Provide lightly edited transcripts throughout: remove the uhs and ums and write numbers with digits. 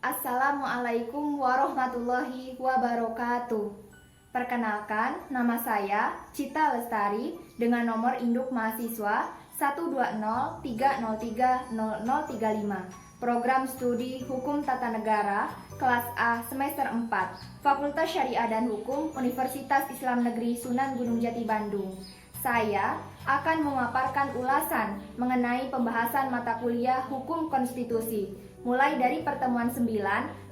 Assalamualaikum warahmatullahi wabarakatuh. Perkenalkan, nama saya Cita Lestari dengan nomor induk mahasiswa 120303035. Program Studi Hukum Tata Negara kelas A semester 4, Fakultas Syariah dan Hukum Universitas Islam Negeri Sunan Gunung Jati Bandung. Saya akan memaparkan ulasan mengenai pembahasan mata kuliah Hukum Konstitusi mulai dari pertemuan 9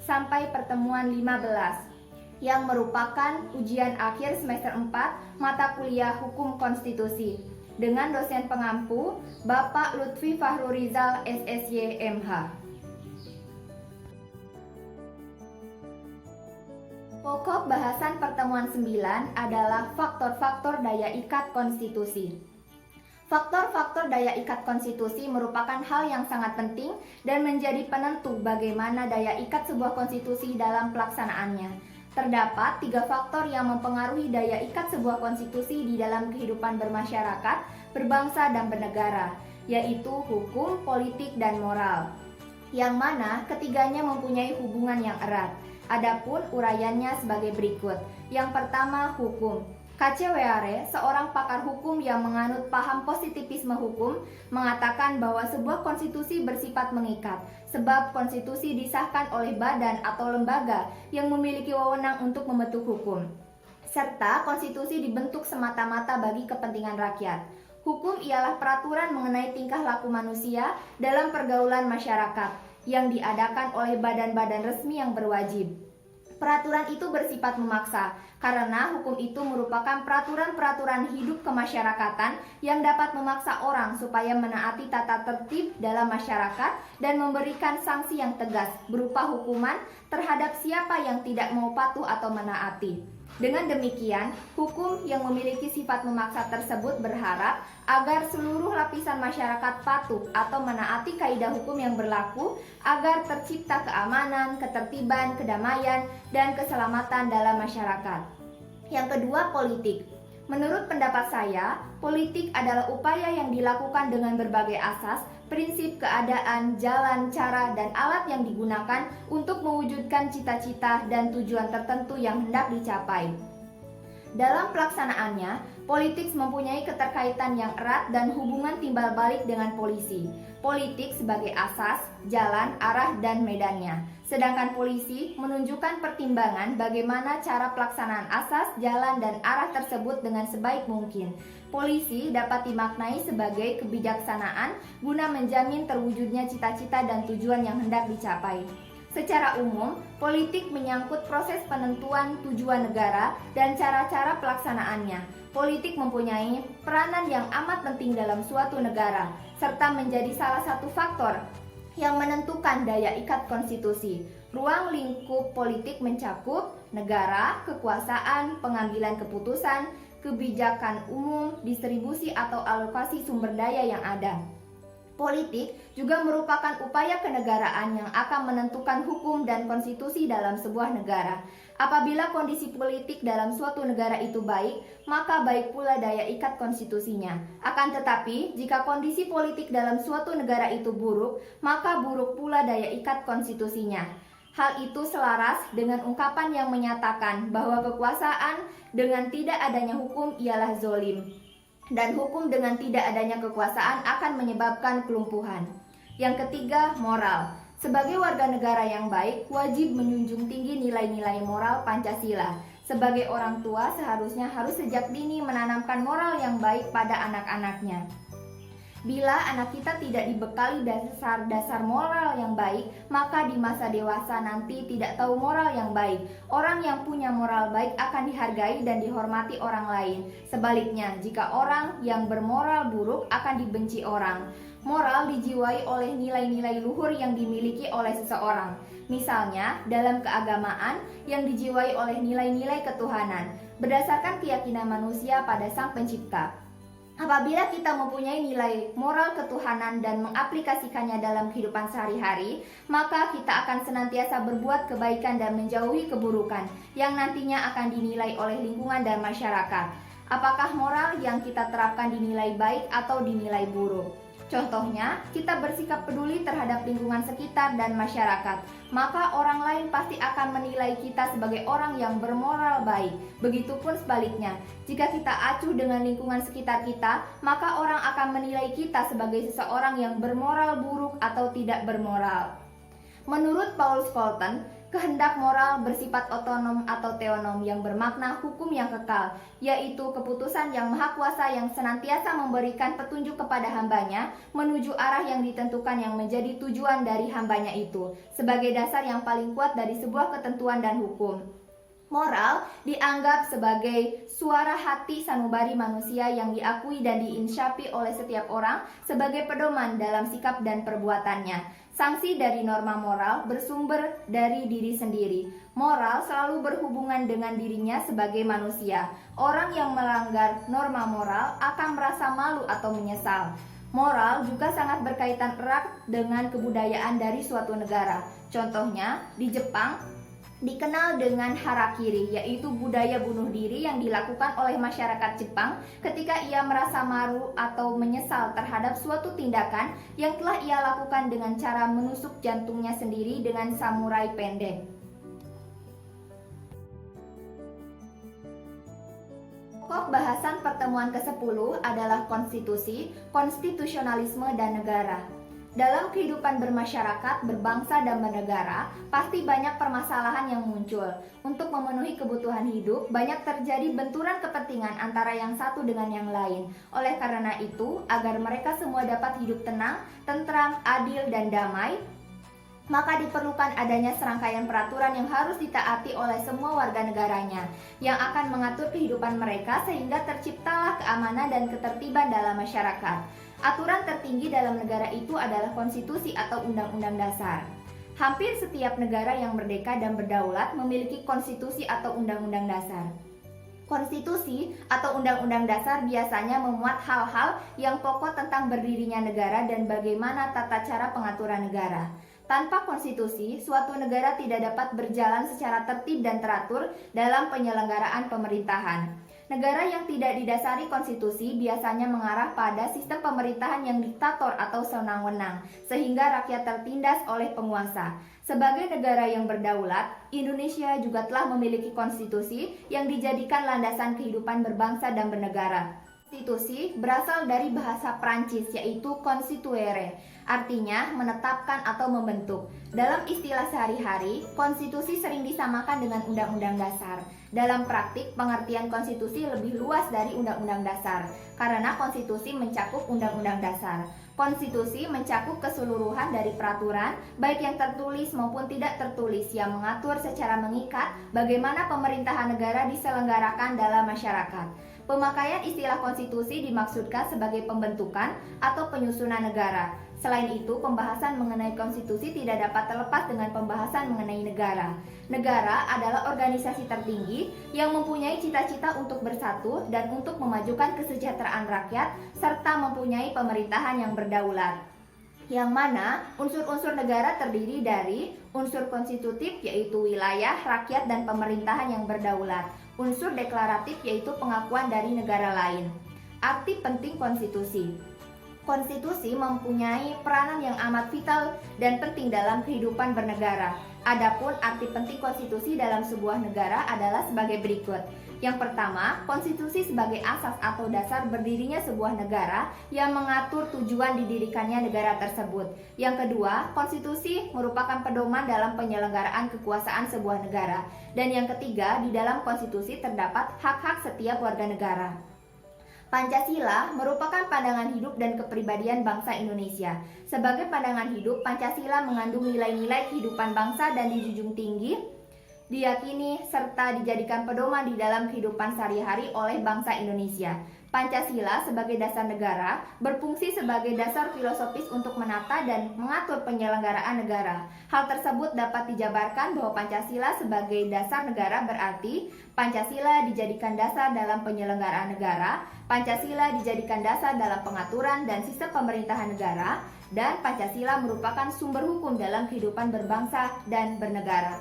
sampai pertemuan 15 yang merupakan ujian akhir semester 4 mata kuliah Hukum Konstitusi dengan dosen pengampu Bapak Lutfi Fahrurizal SSY MH. Pokok bahasan pertemuan 9 adalah faktor-faktor daya ikat konstitusi. Faktor-faktor daya ikat konstitusi merupakan hal yang sangat penting dan menjadi penentu bagaimana daya ikat sebuah konstitusi dalam pelaksanaannya. Terdapat 3 faktor yang mempengaruhi daya ikat sebuah konstitusi di dalam kehidupan bermasyarakat, berbangsa, dan bernegara, yaitu hukum, politik, dan moral. Yang mana ketiganya mempunyai hubungan yang erat. Adapun uraiannya sebagai berikut. Yang pertama, hukum. K.C. Weare, seorang pakar hukum yang menganut paham positivisme hukum, mengatakan bahwa sebuah konstitusi bersifat mengikat, sebab konstitusi disahkan oleh badan atau lembaga yang memiliki wewenang untuk membentuk hukum, serta konstitusi dibentuk semata-mata bagi kepentingan rakyat. Hukum ialah peraturan mengenai tingkah laku manusia dalam pergaulan masyarakat yang diadakan oleh badan-badan resmi yang berwajib. Peraturan itu bersifat memaksa, karena hukum itu merupakan peraturan-peraturan hidup kemasyarakatan yang dapat memaksa orang supaya menaati tata tertib dalam masyarakat dan memberikan sanksi yang tegas berupa hukuman terhadap siapa yang tidak mau patuh atau menaati. Dengan demikian, hukum yang memiliki sifat memaksa tersebut berharap agar seluruh lapisan masyarakat patuh atau menaati kaidah hukum yang berlaku agar tercipta keamanan, ketertiban, kedamaian, dan keselamatan dalam masyarakat. Yang kedua, politik. Menurut pendapat saya, politik adalah upaya yang dilakukan dengan berbagai asas, prinsip, keadaan, jalan, cara, dan alat yang digunakan untuk mewujudkan cita-cita dan tujuan tertentu yang hendak dicapai. Dalam pelaksanaannya, politik mempunyai keterkaitan yang erat dan hubungan timbal balik dengan polisi. Politik sebagai asas, jalan, arah, dan medannya. Sedangkan polisi menunjukkan pertimbangan bagaimana cara pelaksanaan asas, jalan, dan arah tersebut dengan sebaik mungkin. Polisi dapat dimaknai sebagai kebijaksanaan guna menjamin terwujudnya cita-cita dan tujuan yang hendak dicapai. Secara umum, politik menyangkut proses penentuan tujuan negara dan cara-cara pelaksanaannya. Politik mempunyai peranan yang amat penting dalam suatu negara, serta menjadi salah satu faktor yang menentukan daya ikat konstitusi. Ruang lingkup politik mencakup negara, kekuasaan, pengambilan keputusan, kebijakan umum, distribusi atau alokasi sumber daya yang ada. Politik juga merupakan upaya kenegaraan yang akan menentukan hukum dan konstitusi dalam sebuah negara. Apabila kondisi politik dalam suatu negara itu baik, maka baik pula daya ikat konstitusinya. Akan tetapi, jika kondisi politik dalam suatu negara itu buruk, maka buruk pula daya ikat konstitusinya. Hal itu selaras dengan ungkapan yang menyatakan bahwa kekuasaan dengan tidak adanya hukum ialah zolim, dan hukum dengan tidak adanya kekuasaan akan menyebabkan kelumpuhan. Yang ketiga, moral. Sebagai warga negara yang baik, wajib menjunjung tinggi nilai-nilai moral Pancasila. Sebagai orang tua, seharusnya harus sejak dini menanamkan moral yang baik pada anak-anaknya. Bila anak kita tidak dibekali dasar-dasar moral yang baik, maka di masa dewasa nanti tidak tahu moral yang baik. Orang yang punya moral baik akan dihargai dan dihormati orang lain. Sebaliknya, jika orang yang bermoral buruk akan dibenci orang. Moral dijiwai oleh nilai-nilai luhur yang dimiliki oleh seseorang. Misalnya, dalam keagamaan yang dijiwai oleh nilai-nilai ketuhanan, berdasarkan keyakinan manusia pada Sang Pencipta. Apabila kita mempunyai nilai moral ketuhanan dan mengaplikasikannya dalam kehidupan sehari-hari, maka kita akan senantiasa berbuat kebaikan dan menjauhi keburukan yang nantinya akan dinilai oleh lingkungan dan masyarakat. Apakah moral yang kita terapkan dinilai baik atau dinilai buruk? Contohnya, kita bersikap peduli terhadap lingkungan sekitar dan masyarakat, maka orang lain pasti akan menilai kita sebagai orang yang bermoral baik. Begitupun sebaliknya, jika kita acuh dengan lingkungan sekitar kita, maka orang akan menilai kita sebagai seseorang yang bermoral buruk atau tidak bermoral. Menurut Paul Scholten, kehendak moral bersifat otonom atau teonom yang bermakna hukum yang kekal, yaitu keputusan yang maha kuasa yang senantiasa memberikan petunjuk kepada hambanya menuju arah yang ditentukan yang menjadi tujuan dari hambanya itu, sebagai dasar yang paling kuat dari sebuah ketentuan dan hukum. Moral dianggap sebagai suara hati sanubari manusia yang diakui dan diinsyapi oleh setiap orang sebagai pedoman dalam sikap dan perbuatannya. Sanksi dari norma moral bersumber dari diri sendiri. Moral selalu berhubungan dengan dirinya sebagai manusia. Orang yang melanggar norma moral akan merasa malu atau menyesal. Moral juga sangat berkaitan erat dengan kebudayaan dari suatu negara. Contohnya, di Jepang dikenal dengan harakiri, yaitu budaya bunuh diri yang dilakukan oleh masyarakat Jepang ketika ia merasa malu atau menyesal terhadap suatu tindakan yang telah ia lakukan dengan cara menusuk jantungnya sendiri dengan samurai pendek. Pokok bahasan pertemuan ke-10 adalah konstitusi, konstitusionalisme, dan negara. Dalam kehidupan bermasyarakat, berbangsa, dan bernegara, pasti banyak permasalahan yang muncul. Untuk memenuhi kebutuhan hidup, banyak terjadi benturan kepentingan antara yang satu dengan yang lain. Oleh karena itu, agar mereka semua dapat hidup tenang, tentram, adil, dan damai, maka diperlukan adanya serangkaian peraturan yang harus ditaati oleh semua warga negaranya, yang akan mengatur kehidupan mereka sehingga terciptalah keamanan dan ketertiban dalam masyarakat. Aturan tertinggi dalam negara itu adalah konstitusi atau undang-undang dasar. Hampir setiap negara yang merdeka dan berdaulat memiliki konstitusi atau undang-undang dasar. Konstitusi atau undang-undang dasar biasanya memuat hal-hal yang pokok tentang berdirinya negara dan bagaimana tata cara pengaturan negara. Tanpa konstitusi, suatu negara tidak dapat berjalan secara tertib dan teratur dalam penyelenggaraan pemerintahan. Negara yang tidak didasari konstitusi biasanya mengarah pada sistem pemerintahan yang diktator atau sewenang-wenang, sehingga rakyat tertindas oleh penguasa. Sebagai negara yang berdaulat, Indonesia juga telah memiliki konstitusi yang dijadikan landasan kehidupan berbangsa dan bernegara. Konstitusi berasal dari bahasa Prancis, yaitu constituere, artinya menetapkan atau membentuk. Dalam istilah sehari-hari, konstitusi sering disamakan dengan undang-undang dasar. Dalam praktik, pengertian konstitusi lebih luas dari undang-undang dasar, karena konstitusi mencakup undang-undang dasar. Konstitusi mencakup keseluruhan dari peraturan, baik yang tertulis maupun tidak tertulis, yang mengatur secara mengikat bagaimana pemerintahan negara diselenggarakan dalam masyarakat. Pemakaian istilah konstitusi dimaksudkan sebagai pembentukan atau penyusunan negara. Selain itu, pembahasan mengenai konstitusi tidak dapat terlepas dengan pembahasan mengenai negara. Negara adalah organisasi tertinggi yang mempunyai cita-cita untuk bersatu dan untuk memajukan kesejahteraan rakyat, serta mempunyai pemerintahan yang berdaulat. Yang mana unsur-unsur negara terdiri dari unsur konstitutif, yaitu wilayah, rakyat, dan pemerintahan yang berdaulat. Unsur deklaratif, yaitu pengakuan dari negara lain. Arti penting konstitusi. Konstitusi mempunyai peranan yang amat vital dan penting dalam kehidupan bernegara. Adapun arti penting konstitusi dalam sebuah negara adalah sebagai berikut. Yang pertama, konstitusi sebagai asas atau dasar berdirinya sebuah negara yang mengatur tujuan didirikannya negara tersebut. Yang kedua, konstitusi merupakan pedoman dalam penyelenggaraan kekuasaan sebuah negara. Dan yang ketiga, di dalam konstitusi terdapat hak-hak setiap warga negara. Pancasila merupakan pandangan hidup dan kepribadian bangsa Indonesia. Sebagai pandangan hidup, Pancasila mengandung nilai-nilai kehidupan bangsa dan dijunjung tinggi, diyakini, serta dijadikan pedoman di dalam kehidupan sehari-hari oleh bangsa Indonesia. Pancasila sebagai dasar negara berfungsi sebagai dasar filosofis untuk menata dan mengatur penyelenggaraan negara. Hal tersebut dapat dijabarkan bahwa Pancasila sebagai dasar negara berarti Pancasila dijadikan dasar dalam penyelenggaraan negara, Pancasila dijadikan dasar dalam pengaturan dan sistem pemerintahan negara, dan Pancasila merupakan sumber hukum dalam kehidupan berbangsa dan bernegara.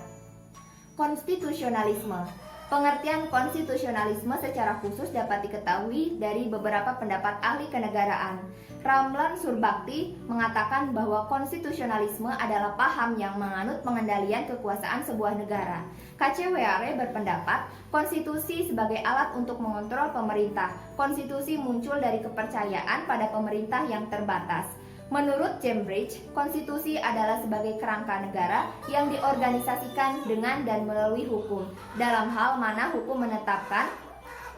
Konstitusionalisme. Pengertian konstitusionalisme secara khusus dapat diketahui dari beberapa pendapat ahli kenegaraan. Ramlan Surbakti mengatakan bahwa konstitusionalisme adalah paham yang menganut pengendalian kekuasaan sebuah negara. KCWR berpendapat konstitusi sebagai alat untuk mengontrol pemerintah. Konstitusi muncul dari kepercayaan pada pemerintah yang terbatas. Menurut Cambridge, konstitusi adalah sebagai kerangka negara yang diorganisasikan dengan dan melalui hukum. Dalam hal mana hukum menetapkan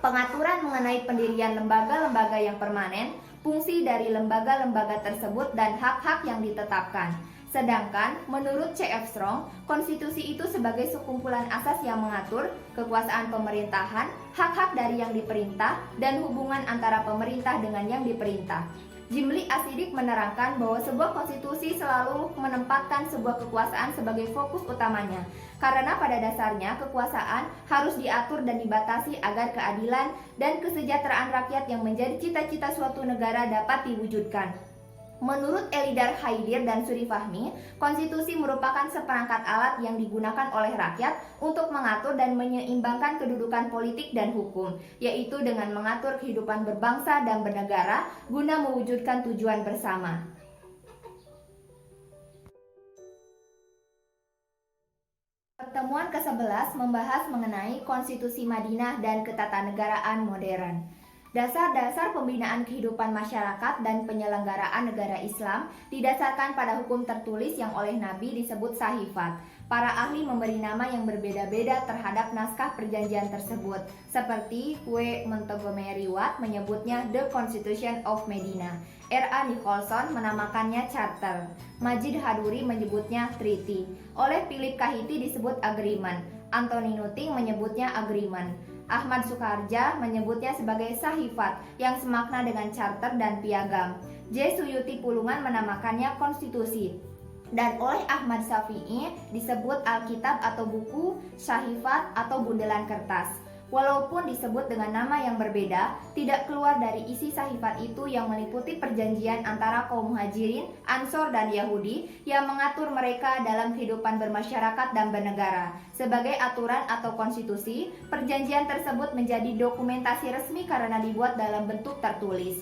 pengaturan mengenai pendirian lembaga-lembaga yang permanen, fungsi dari lembaga-lembaga tersebut, dan hak-hak yang ditetapkan. Sedangkan menurut C.F. Strong, konstitusi itu sebagai sekumpulan asas yang mengatur kekuasaan pemerintahan, hak-hak dari yang diperintah, dan hubungan antara pemerintah dengan yang diperintah. Jimli Asidik menerangkan bahwa sebuah konstitusi selalu menempatkan sebuah kekuasaan sebagai fokus utamanya, karena pada dasarnya kekuasaan harus diatur dan dibatasi agar keadilan dan kesejahteraan rakyat yang menjadi cita-cita suatu negara dapat diwujudkan. Menurut Elidar Haidir dan Suri Fahmi, konstitusi merupakan seperangkat alat yang digunakan oleh rakyat untuk mengatur dan menyeimbangkan kedudukan politik dan hukum, yaitu dengan mengatur kehidupan berbangsa dan bernegara guna mewujudkan tujuan bersama. Pertemuan ke-11 membahas mengenai Konstitusi Madinah dan Ketatanegaraan Modern. Dasar-dasar pembinaan kehidupan masyarakat dan penyelenggaraan negara Islam didasarkan pada hukum tertulis yang oleh Nabi disebut sahifat. Para ahli memberi nama yang berbeda-beda terhadap naskah perjanjian tersebut, seperti W. Montgomery Watt menyebutnya The Constitution of Medina, R.A. Nicholson menamakannya Charter, Majid Haduri menyebutnya Treaty, oleh Philip Kahiti disebut Agreement, Anthony Nutting menyebutnya Agreement, Ahmad Sukarja menyebutnya sebagai sahifat yang semakna dengan charter dan piagam. J. Suyuti Pulungan menamakannya konstitusi. Dan oleh Ahmad Syafi'i disebut Alkitab atau buku, sahifat atau bundelan kertas. Walaupun disebut dengan nama yang berbeda, tidak keluar dari isi sahifat itu yang meliputi perjanjian antara kaum Muhajirin, Ansor, dan Yahudi yang mengatur mereka dalam kehidupan bermasyarakat dan bernegara. Sebagai aturan atau konstitusi, perjanjian tersebut menjadi dokumentasi resmi karena dibuat dalam bentuk tertulis.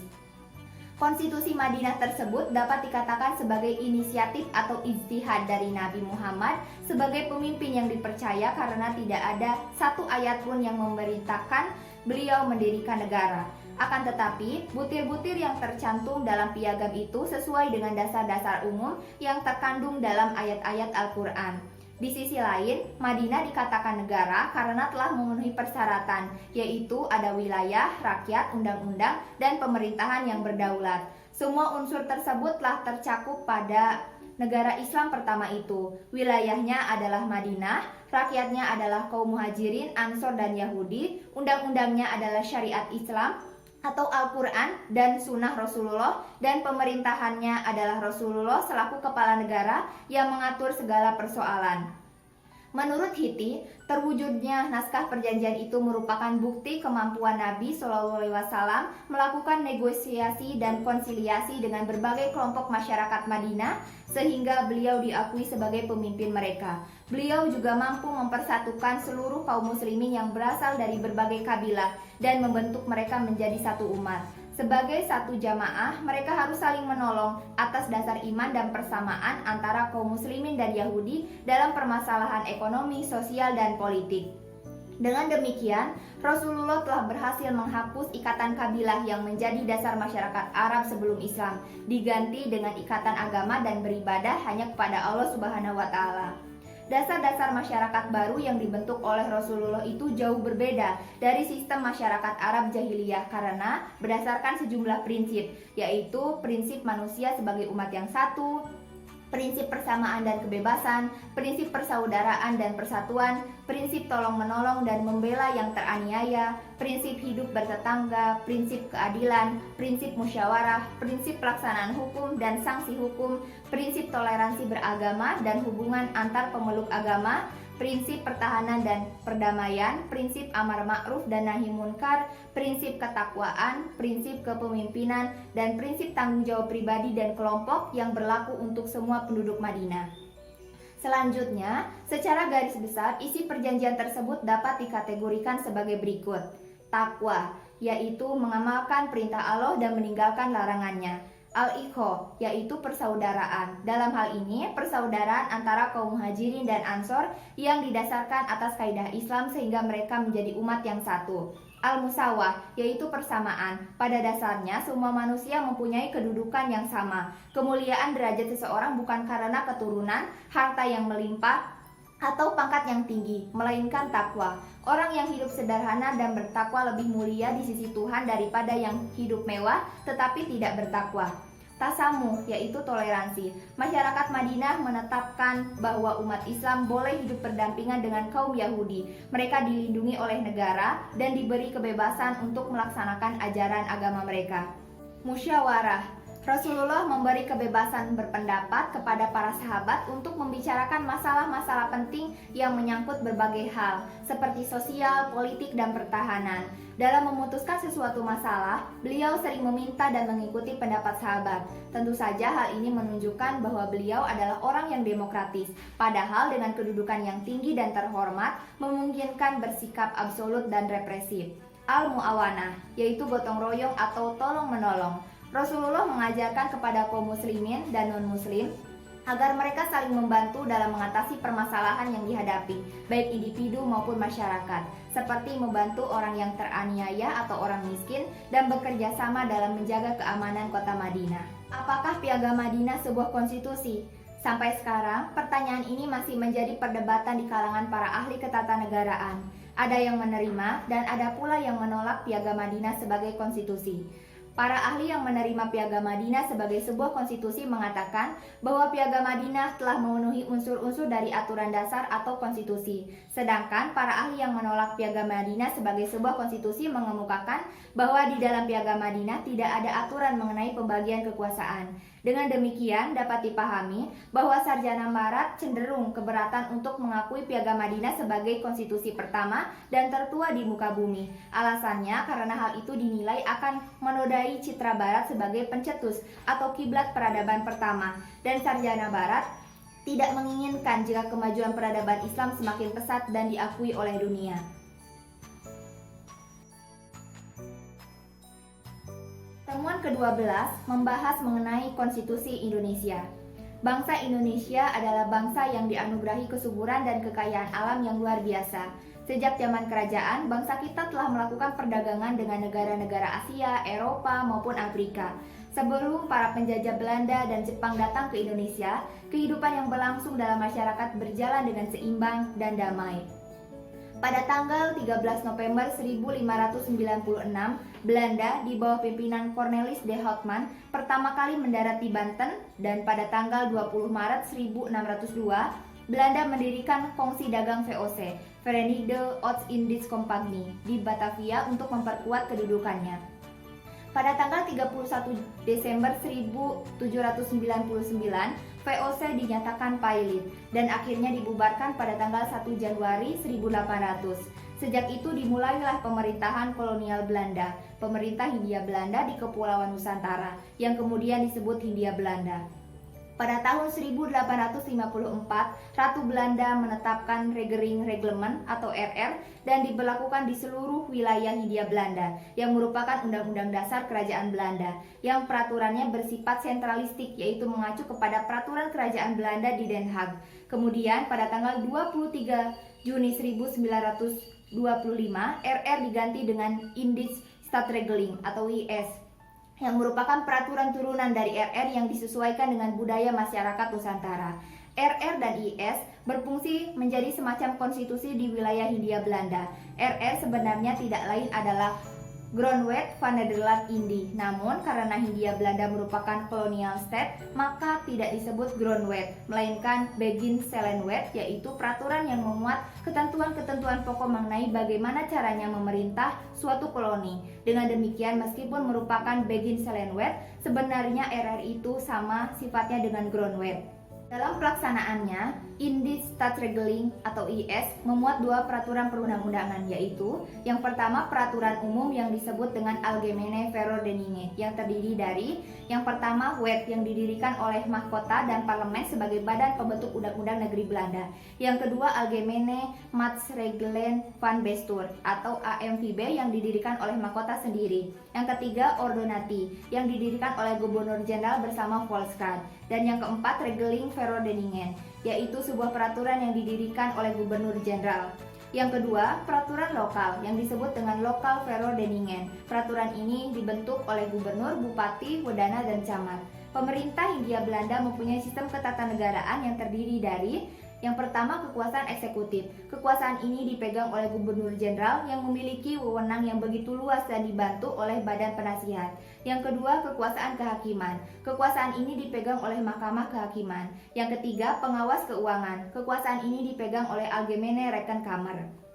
Konstitusi Madinah tersebut dapat dikatakan sebagai inisiatif atau ijtihad dari Nabi Muhammad sebagai pemimpin yang dipercaya karena tidak ada satu ayat pun yang memerintahkan beliau mendirikan negara. Akan tetapi, butir-butir yang tercantum dalam piagam itu sesuai dengan dasar-dasar umum yang terkandung dalam ayat-ayat Al-Quran. Di sisi lain, Madinah dikatakan negara karena telah memenuhi persyaratan, yaitu ada wilayah, rakyat, undang-undang, dan pemerintahan yang berdaulat. Semua unsur tersebut telah tercakup pada negara Islam pertama itu. Wilayahnya adalah Madinah, rakyatnya adalah kaum Muhajirin, Ansor, dan Yahudi, undang-undangnya adalah syariat Islam atau Al-Quran dan Sunnah Rasulullah, dan pemerintahannya adalah Rasulullah selaku kepala negara yang mengatur segala persoalan. Menurut Hiti, terwujudnya naskah perjanjian itu merupakan bukti kemampuan Nabi SAW melakukan negosiasi dan konsiliasi dengan berbagai kelompok masyarakat Madinah sehingga beliau diakui sebagai pemimpin mereka. Beliau juga mampu mempersatukan seluruh kaum muslimin yang berasal dari berbagai kabilah dan membentuk mereka menjadi satu umat. Sebagai satu jamaah, mereka harus saling menolong atas dasar iman dan persamaan antara kaum muslimin dan Yahudi dalam permasalahan ekonomi, sosial, dan politik. Dengan demikian, Rasulullah telah berhasil menghapus ikatan kabilah yang menjadi dasar masyarakat Arab sebelum Islam, diganti dengan ikatan agama dan beribadah hanya kepada Allah Subhanahu wa Ta'ala. Dasar-dasar masyarakat baru yang dibentuk oleh Rasulullah itu jauh berbeda dari sistem masyarakat Arab jahiliyah karena berdasarkan sejumlah prinsip, yaitu prinsip manusia sebagai umat yang satu, prinsip persamaan dan kebebasan, prinsip persaudaraan dan persatuan, prinsip tolong-menolong dan membela yang teraniaya, prinsip hidup bertetangga, prinsip keadilan, prinsip musyawarah, prinsip pelaksanaan hukum dan sanksi hukum, prinsip toleransi beragama dan hubungan antar pemeluk agama, prinsip pertahanan dan perdamaian, prinsip amar ma'ruf dan nahi munkar, prinsip ketakwaan, prinsip kepemimpinan, dan prinsip tanggung jawab pribadi dan kelompok yang berlaku untuk semua penduduk Madinah. Selanjutnya, secara garis besar, isi perjanjian tersebut dapat dikategorikan sebagai berikut. Takwa, yaitu mengamalkan perintah Allah dan meninggalkan larangannya. Al-Ikho, yaitu persaudaraan. Dalam hal ini, persaudaraan antara kaum Muhajirin dan Ansor yang didasarkan atas kaidah Islam sehingga mereka menjadi umat yang satu. Al-Musawah, yaitu persamaan. Pada dasarnya, semua manusia mempunyai kedudukan yang sama. Kemuliaan derajat seseorang bukan karena keturunan, harta yang melimpah, atau pangkat yang tinggi, melainkan takwa. Orang yang hidup sederhana dan bertakwa lebih mulia di sisi Tuhan daripada yang hidup mewah tetapi tidak bertakwa. Tasamuh, yaitu toleransi. Masyarakat Madinah menetapkan bahwa umat Islam boleh hidup berdampingan dengan kaum Yahudi. Mereka dilindungi oleh negara dan diberi kebebasan untuk melaksanakan ajaran agama mereka. Musyawarah. Rasulullah memberi kebebasan berpendapat kepada para sahabat untuk membicarakan masalah-masalah penting yang menyangkut berbagai hal, seperti sosial, politik, dan pertahanan. Dalam memutuskan sesuatu masalah, beliau sering meminta dan mengikuti pendapat sahabat. Tentu saja hal ini menunjukkan bahwa beliau adalah orang yang demokratis, padahal dengan kedudukan yang tinggi dan terhormat, memungkinkan bersikap absolut dan represif. Al-Mu'awanah, yaitu gotong royong atau tolong-menolong. Rasulullah mengajarkan kepada kaum muslimin dan non-muslim agar mereka saling membantu dalam mengatasi permasalahan yang dihadapi, baik individu maupun masyarakat, seperti membantu orang yang teraniaya atau orang miskin dan bekerja sama dalam menjaga keamanan kota Madinah. Apakah Piagam Madinah sebuah konstitusi? Sampai sekarang, pertanyaan ini masih menjadi perdebatan di kalangan para ahli ketatanegaraan. Ada yang menerima dan ada pula yang menolak Piagam Madinah sebagai konstitusi. Para ahli yang menerima Piagam Madinah sebagai sebuah konstitusi mengatakan bahwa Piagam Madinah telah memenuhi unsur-unsur dari aturan dasar atau konstitusi. Sedangkan para ahli yang menolak Piagam Madinah sebagai sebuah konstitusi mengemukakan bahwa di dalam Piagam Madinah tidak ada aturan mengenai pembagian kekuasaan. Dengan demikian dapat dipahami bahwa sarjana barat cenderung keberatan untuk mengakui Piagam Madinah sebagai konstitusi pertama dan tertua di muka bumi. Alasannya karena hal itu dinilai akan menodai citra barat sebagai pencetus atau kiblat peradaban pertama, dan sarjana barat tidak menginginkan jika kemajuan peradaban Islam semakin pesat dan diakui oleh dunia. Temuan ke-12 membahas mengenai konstitusi Indonesia. Bangsa Indonesia adalah bangsa yang dianugerahi kesuburan dan kekayaan alam yang luar biasa. Sejak zaman kerajaan, bangsa kita telah melakukan perdagangan dengan negara-negara Asia, Eropa, maupun Afrika. Sebelum para penjajah Belanda dan Jepang datang ke Indonesia, kehidupan yang berlangsung dalam masyarakat berjalan dengan seimbang dan damai. Pada tanggal 13 November 1596, Belanda di bawah pimpinan Cornelis de Houtman pertama kali mendarat di Banten, dan pada tanggal 20 Maret 1602, Belanda mendirikan Kongsi Dagang VOC, Verenigde Oost-Indisch Compagnie, di Batavia untuk memperkuat kedudukannya. Pada tanggal 31 Desember 1799, VOC dinyatakan pailit dan akhirnya dibubarkan pada tanggal 1 Januari 1800. Sejak itu dimulailah pemerintahan kolonial Belanda, pemerintah Hindia Belanda di Kepulauan Nusantara, yang kemudian disebut Hindia Belanda. Pada tahun 1854, Ratu Belanda menetapkan Regering Reglement atau RR dan diberlakukan di seluruh wilayah Hindia Belanda, yang merupakan undang-undang dasar kerajaan Belanda, yang peraturannya bersifat sentralistik, yaitu mengacu kepada peraturan kerajaan Belanda di Den Haag. Kemudian pada tanggal 23 Juni 1925, RR diganti dengan Indisch Staatregeling atau IS, yang merupakan peraturan turunan dari RR yang disesuaikan dengan budaya masyarakat Nusantara. RR dan IS berfungsi menjadi semacam konstitusi di wilayah Hindia Belanda. RR sebenarnya tidak lain adalah Grondwet van Nederland Indie. Namun karena Hindia Belanda merupakan kolonial state, maka tidak disebut Grondwet, melainkan Begin-Selenwet, yaitu peraturan yang memuat ketentuan-ketentuan pokok mengenai bagaimana caranya memerintah suatu koloni. Dengan demikian, meskipun merupakan Begin-Selenwet, sebenarnya RR itu sama sifatnya dengan Grondwet. Dalam pelaksanaannya, Indies Staatsregeling atau IS memuat dua peraturan perundang-undangan, yaitu yang pertama peraturan umum yang disebut dengan Algemene Verordeningen yang terdiri dari yang pertama Wet yang didirikan oleh Mahkota dan Parlemen sebagai badan pembentuk undang-undang negeri Belanda. Yang kedua Algemene Maatregelen van Bestuur atau AMVB yang didirikan oleh Mahkota sendiri. Yang ketiga Ordonantie yang didirikan oleh Gubernur Jenderal bersama Volksraad. Dan yang keempat Regeling Verordeningen, yaitu sebuah peraturan yang didirikan oleh Gubernur Jenderal. Yang kedua, peraturan lokal yang disebut dengan Lokal Verordeningen. Peraturan ini dibentuk oleh gubernur, bupati, wedana, dan camat. Pemerintah Hindia Belanda mempunyai sistem ketatanegaraan yang terdiri dari yang pertama, kekuasaan eksekutif. Kekuasaan ini dipegang oleh gubernur jenderal yang memiliki wewenang yang begitu luas dan dibantu oleh badan penasihat. Yang kedua, kekuasaan kehakiman. Kekuasaan ini dipegang oleh mahkamah kehakiman. Yang ketiga, pengawas keuangan. Kekuasaan ini dipegang oleh Algemene Rekenkamer.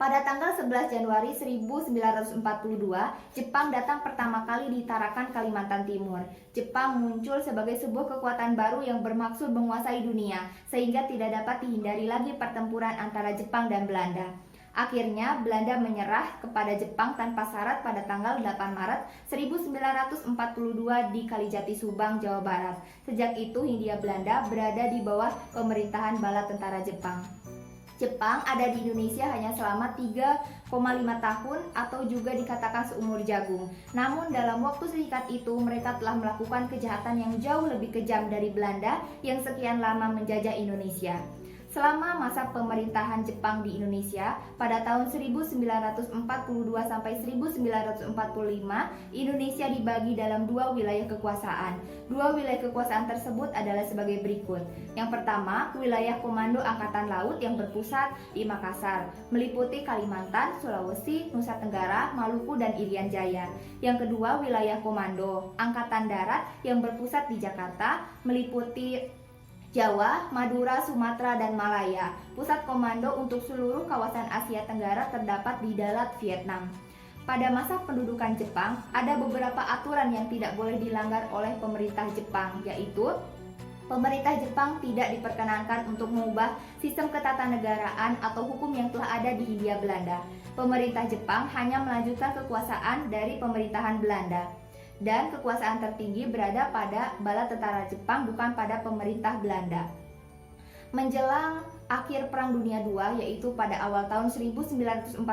Pada tanggal 11 Januari 1942, Jepang datang pertama kali di Tarakan, Kalimantan Timur. Jepang muncul sebagai sebuah kekuatan baru yang bermaksud menguasai dunia, sehingga tidak dapat dihindari lagi pertempuran antara Jepang dan Belanda. Akhirnya, Belanda menyerah kepada Jepang tanpa syarat pada tanggal 8 Maret 1942 di Kalijati, Subang, Jawa Barat. Sejak itu, Hindia Belanda berada di bawah pemerintahan bala tentara Jepang. Jepang ada di Indonesia hanya selama 3,5 tahun atau juga dikatakan seumur jagung. Namun dalam waktu singkat itu mereka telah melakukan kejahatan yang jauh lebih kejam dari Belanda yang sekian lama menjajah Indonesia. Selama masa pemerintahan Jepang di Indonesia, pada tahun 1942 sampai 1945, Indonesia dibagi dalam dua wilayah kekuasaan. Dua wilayah kekuasaan tersebut adalah sebagai berikut. Yang pertama, wilayah Komando Angkatan Laut yang berpusat di Makassar, meliputi Kalimantan, Sulawesi, Nusa Tenggara, Maluku, dan Irian Jaya. Yang kedua, wilayah Komando Angkatan Darat yang berpusat di Jakarta, meliputi Jawa, Madura, Sumatera, dan Malaya. Pusat komando untuk seluruh kawasan Asia Tenggara terdapat di Dalat, Vietnam. Pada masa pendudukan Jepang, ada beberapa aturan yang tidak boleh dilanggar oleh pemerintah Jepang, yaitu pemerintah Jepang tidak diperkenankan untuk mengubah sistem ketatanegaraan atau hukum yang telah ada di Hindia Belanda. Pemerintah Jepang hanya melanjutkan kekuasaan dari pemerintahan Belanda. Dan kekuasaan tertinggi berada pada bala tentara Jepang, bukan pada pemerintah Belanda. Menjelang akhir Perang Dunia II, yaitu pada awal tahun 1945,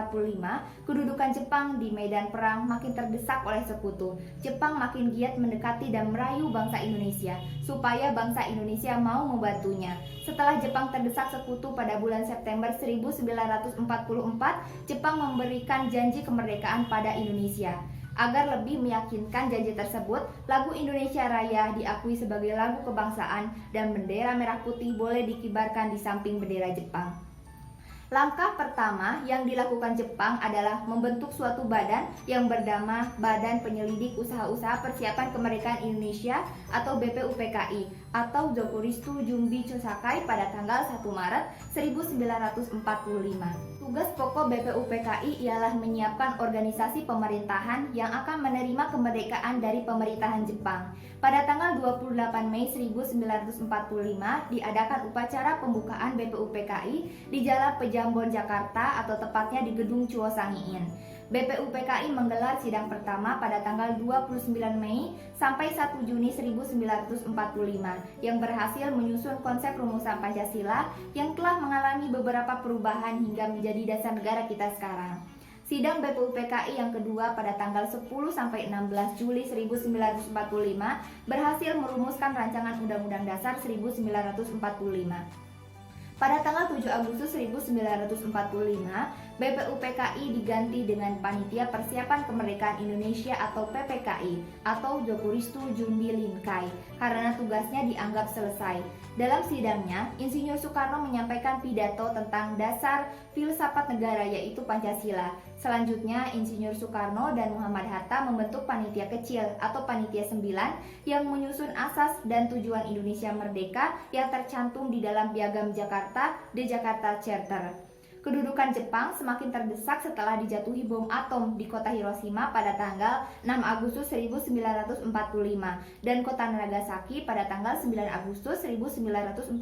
kedudukan Jepang di medan perang makin terdesak oleh sekutu. Jepang makin giat mendekati dan merayu bangsa Indonesia, supaya bangsa Indonesia mau membantunya. Setelah Jepang terdesak sekutu pada bulan September 1944, Jepang memberikan janji kemerdekaan pada Indonesia. Agar lebih meyakinkan janji tersebut, lagu Indonesia Raya diakui sebagai lagu kebangsaan dan bendera merah putih boleh dikibarkan di samping bendera Jepang. Langkah pertama yang dilakukan Jepang adalah membentuk suatu badan yang bernama Badan Penyelidik Usaha-Usaha Persiapan Kemerdekaan Indonesia atau BPUPKI atau Zokuristu Jumbi Chosakai pada tanggal 1 Maret 1945. Tugas pokok BPUPKI ialah menyiapkan organisasi pemerintahan yang akan menerima kemerdekaan dari pemerintahan Jepang. Pada tanggal 28 Mei 1945 diadakan upacara pembukaan BPUPKI di Jalan Pejambon, Jakarta atau tepatnya di Gedung Chuo Sangiin. BPUPKI menggelar sidang pertama pada tanggal 29 Mei sampai 1 Juni 1945 yang berhasil menyusun konsep rumusan Pancasila yang telah mengalami beberapa perubahan hingga menjadi dasar negara kita sekarang. Sidang BPUPKI yang kedua pada tanggal 10 sampai 16 Juli 1945 berhasil merumuskan rancangan Undang-Undang Dasar 1945. Pada tanggal 7 Agustus 1945, BPUPKI diganti dengan Panitia Persiapan Kemerdekaan Indonesia atau PPKI atau Zokuristu Jumbi Linkai karena tugasnya dianggap selesai. Dalam sidangnya, Insinyur Soekarno menyampaikan pidato tentang dasar filsafat negara yaitu Pancasila. Selanjutnya, Insinyur Soekarno dan Muhammad Hatta membentuk panitia kecil atau panitia 9 yang menyusun asas dan tujuan Indonesia Merdeka yang tercantum di dalam Piagam Jakarta, The Jakarta Charter. Kedudukan Jepang semakin terdesak setelah dijatuhi bom atom di kota Hiroshima pada tanggal 6 Agustus 1945 dan kota Nagasaki pada tanggal 9 Agustus 1945.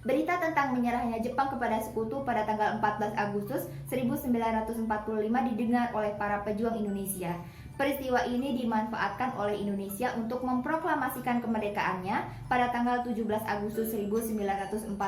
Berita tentang menyerahnya Jepang kepada sekutu pada tanggal 14 Agustus 1945 didengar oleh para pejuang Indonesia. Peristiwa ini dimanfaatkan oleh Indonesia untuk memproklamasikan kemerdekaannya pada tanggal 17 Agustus 1945.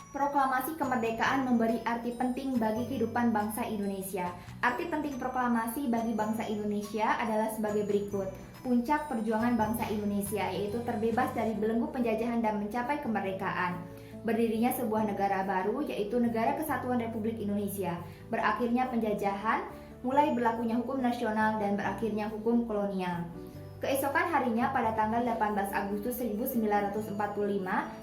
Proklamasi kemerdekaan memberi arti penting bagi kehidupan bangsa Indonesia. Arti penting proklamasi bagi bangsa Indonesia adalah sebagai berikut. Puncak perjuangan bangsa Indonesia yaitu terbebas dari belenggu penjajahan dan mencapai kemerdekaan. Berdirinya sebuah negara baru yaitu Negara Kesatuan Republik Indonesia. Berakhirnya penjajahan, mulai berlakunya hukum nasional dan berakhirnya hukum kolonial. Keesokan harinya pada tanggal 18 Agustus 1945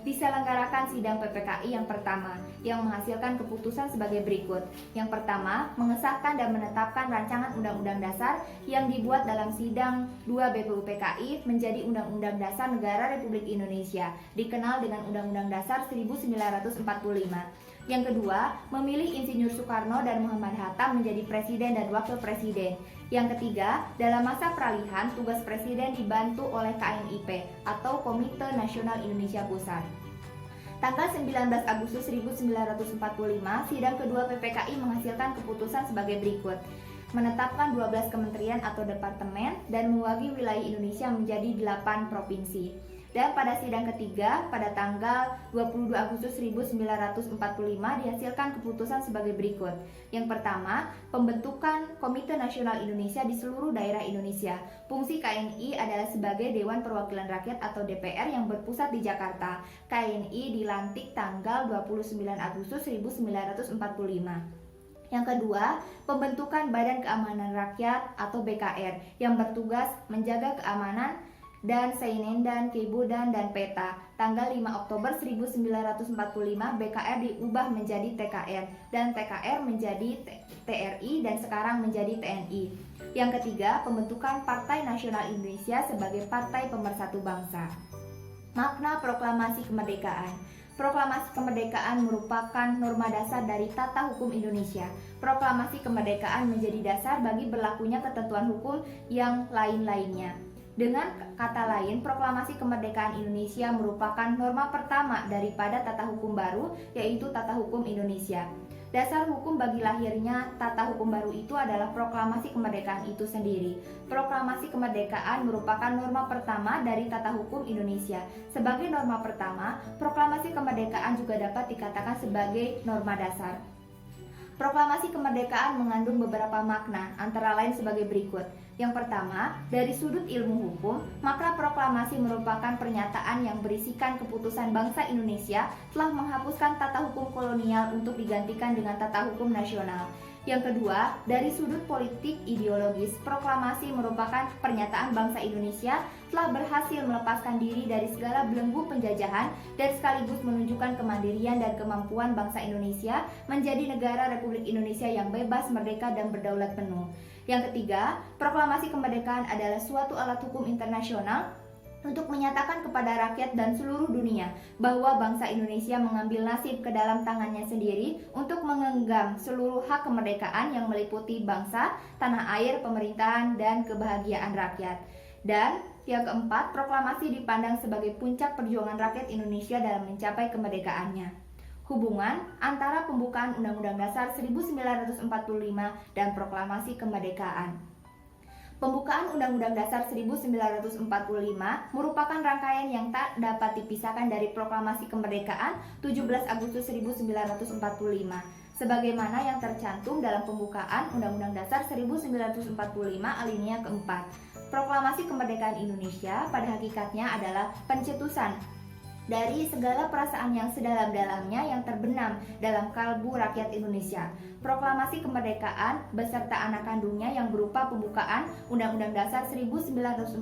diselenggarakan sidang PPKI yang pertama yang menghasilkan keputusan sebagai berikut. Yang pertama, mengesahkan dan menetapkan rancangan Undang-Undang Dasar yang dibuat dalam sidang 2 BPUPKI menjadi Undang-Undang Dasar Negara Republik Indonesia, dikenal dengan Undang-Undang Dasar 1945. Yang kedua, memilih Insinyur Soekarno dan Muhammad Hatta menjadi Presiden dan Wakil Presiden. Yang ketiga, dalam masa peralihan, tugas Presiden dibantu oleh KNIP atau Komite Nasional Indonesia Pusat. Tanggal 19 Agustus 1945, sidang kedua PPKI menghasilkan keputusan sebagai berikut. Menetapkan 12 kementerian atau departemen dan membagi wilayah Indonesia menjadi 8 provinsi. Dan pada sidang ketiga pada tanggal 22 Agustus 1945 dihasilkan keputusan sebagai berikut. Yang pertama, pembentukan Komite Nasional Indonesia di seluruh daerah Indonesia. Fungsi KNI adalah sebagai Dewan Perwakilan Rakyat atau DPR yang berpusat di Jakarta. KNI dilantik tanggal 29 Agustus 1945. Yang kedua, pembentukan Badan Keamanan Rakyat atau BKR yang bertugas menjaga keamanan dan Sainendan, Kebudan, dan Peta. Tanggal 5 Oktober 1945 BKR diubah menjadi TKR dan TKR menjadi TRI dan sekarang menjadi TNI. Yang ketiga, pembentukan Partai Nasional Indonesia sebagai Partai Pemersatu Bangsa. Makna Proklamasi Kemerdekaan. Proklamasi kemerdekaan merupakan norma dasar dari tata hukum Indonesia. Proklamasi kemerdekaan menjadi dasar bagi berlakunya ketentuan hukum yang lain-lainnya. Dengan kata lain, proklamasi kemerdekaan Indonesia merupakan norma pertama daripada tata hukum baru, yaitu tata hukum Indonesia. Dasar hukum bagi lahirnya tata hukum baru itu adalah proklamasi kemerdekaan itu sendiri. Proklamasi kemerdekaan merupakan norma pertama dari tata hukum Indonesia. Sebagai norma pertama, proklamasi kemerdekaan juga dapat dikatakan sebagai norma dasar. Proklamasi kemerdekaan mengandung beberapa makna, antara lain sebagai berikut. Yang pertama, dari sudut ilmu hukum, maka proklamasi merupakan pernyataan yang berisikan keputusan bangsa Indonesia telah menghapuskan tata hukum kolonial untuk digantikan dengan tata hukum nasional. Yang kedua, dari sudut politik ideologis, proklamasi merupakan pernyataan bangsa Indonesia telah berhasil melepaskan diri dari segala belenggu penjajahan dan sekaligus menunjukkan kemandirian dan kemampuan bangsa Indonesia menjadi negara Republik Indonesia yang bebas, merdeka, dan berdaulat penuh. Yang ketiga, proklamasi kemerdekaan adalah suatu alat hukum internasional untuk menyatakan kepada rakyat dan seluruh dunia bahwa bangsa Indonesia mengambil nasib ke dalam tangannya sendiri untuk menggenggam seluruh hak kemerdekaan yang meliputi bangsa, tanah air, pemerintahan, dan kebahagiaan rakyat. Dan yang keempat, proklamasi dipandang sebagai puncak perjuangan rakyat Indonesia dalam mencapai kemerdekaannya. Hubungan antara pembukaan Undang-Undang Dasar 1945 dan proklamasi kemerdekaan. Pembukaan Undang-Undang Dasar 1945 merupakan rangkaian yang tak dapat dipisahkan dari proklamasi kemerdekaan 17 Agustus 1945. Sebagaimana yang tercantum dalam pembukaan Undang-Undang Dasar 1945 alinea keempat. Proklamasi kemerdekaan Indonesia pada hakikatnya adalah pencetusan dari segala perasaan yang sedalam-dalamnya yang terbenam dalam kalbu rakyat Indonesia. Proklamasi kemerdekaan beserta anak kandungnya yang berupa pembukaan Undang-Undang Dasar 1945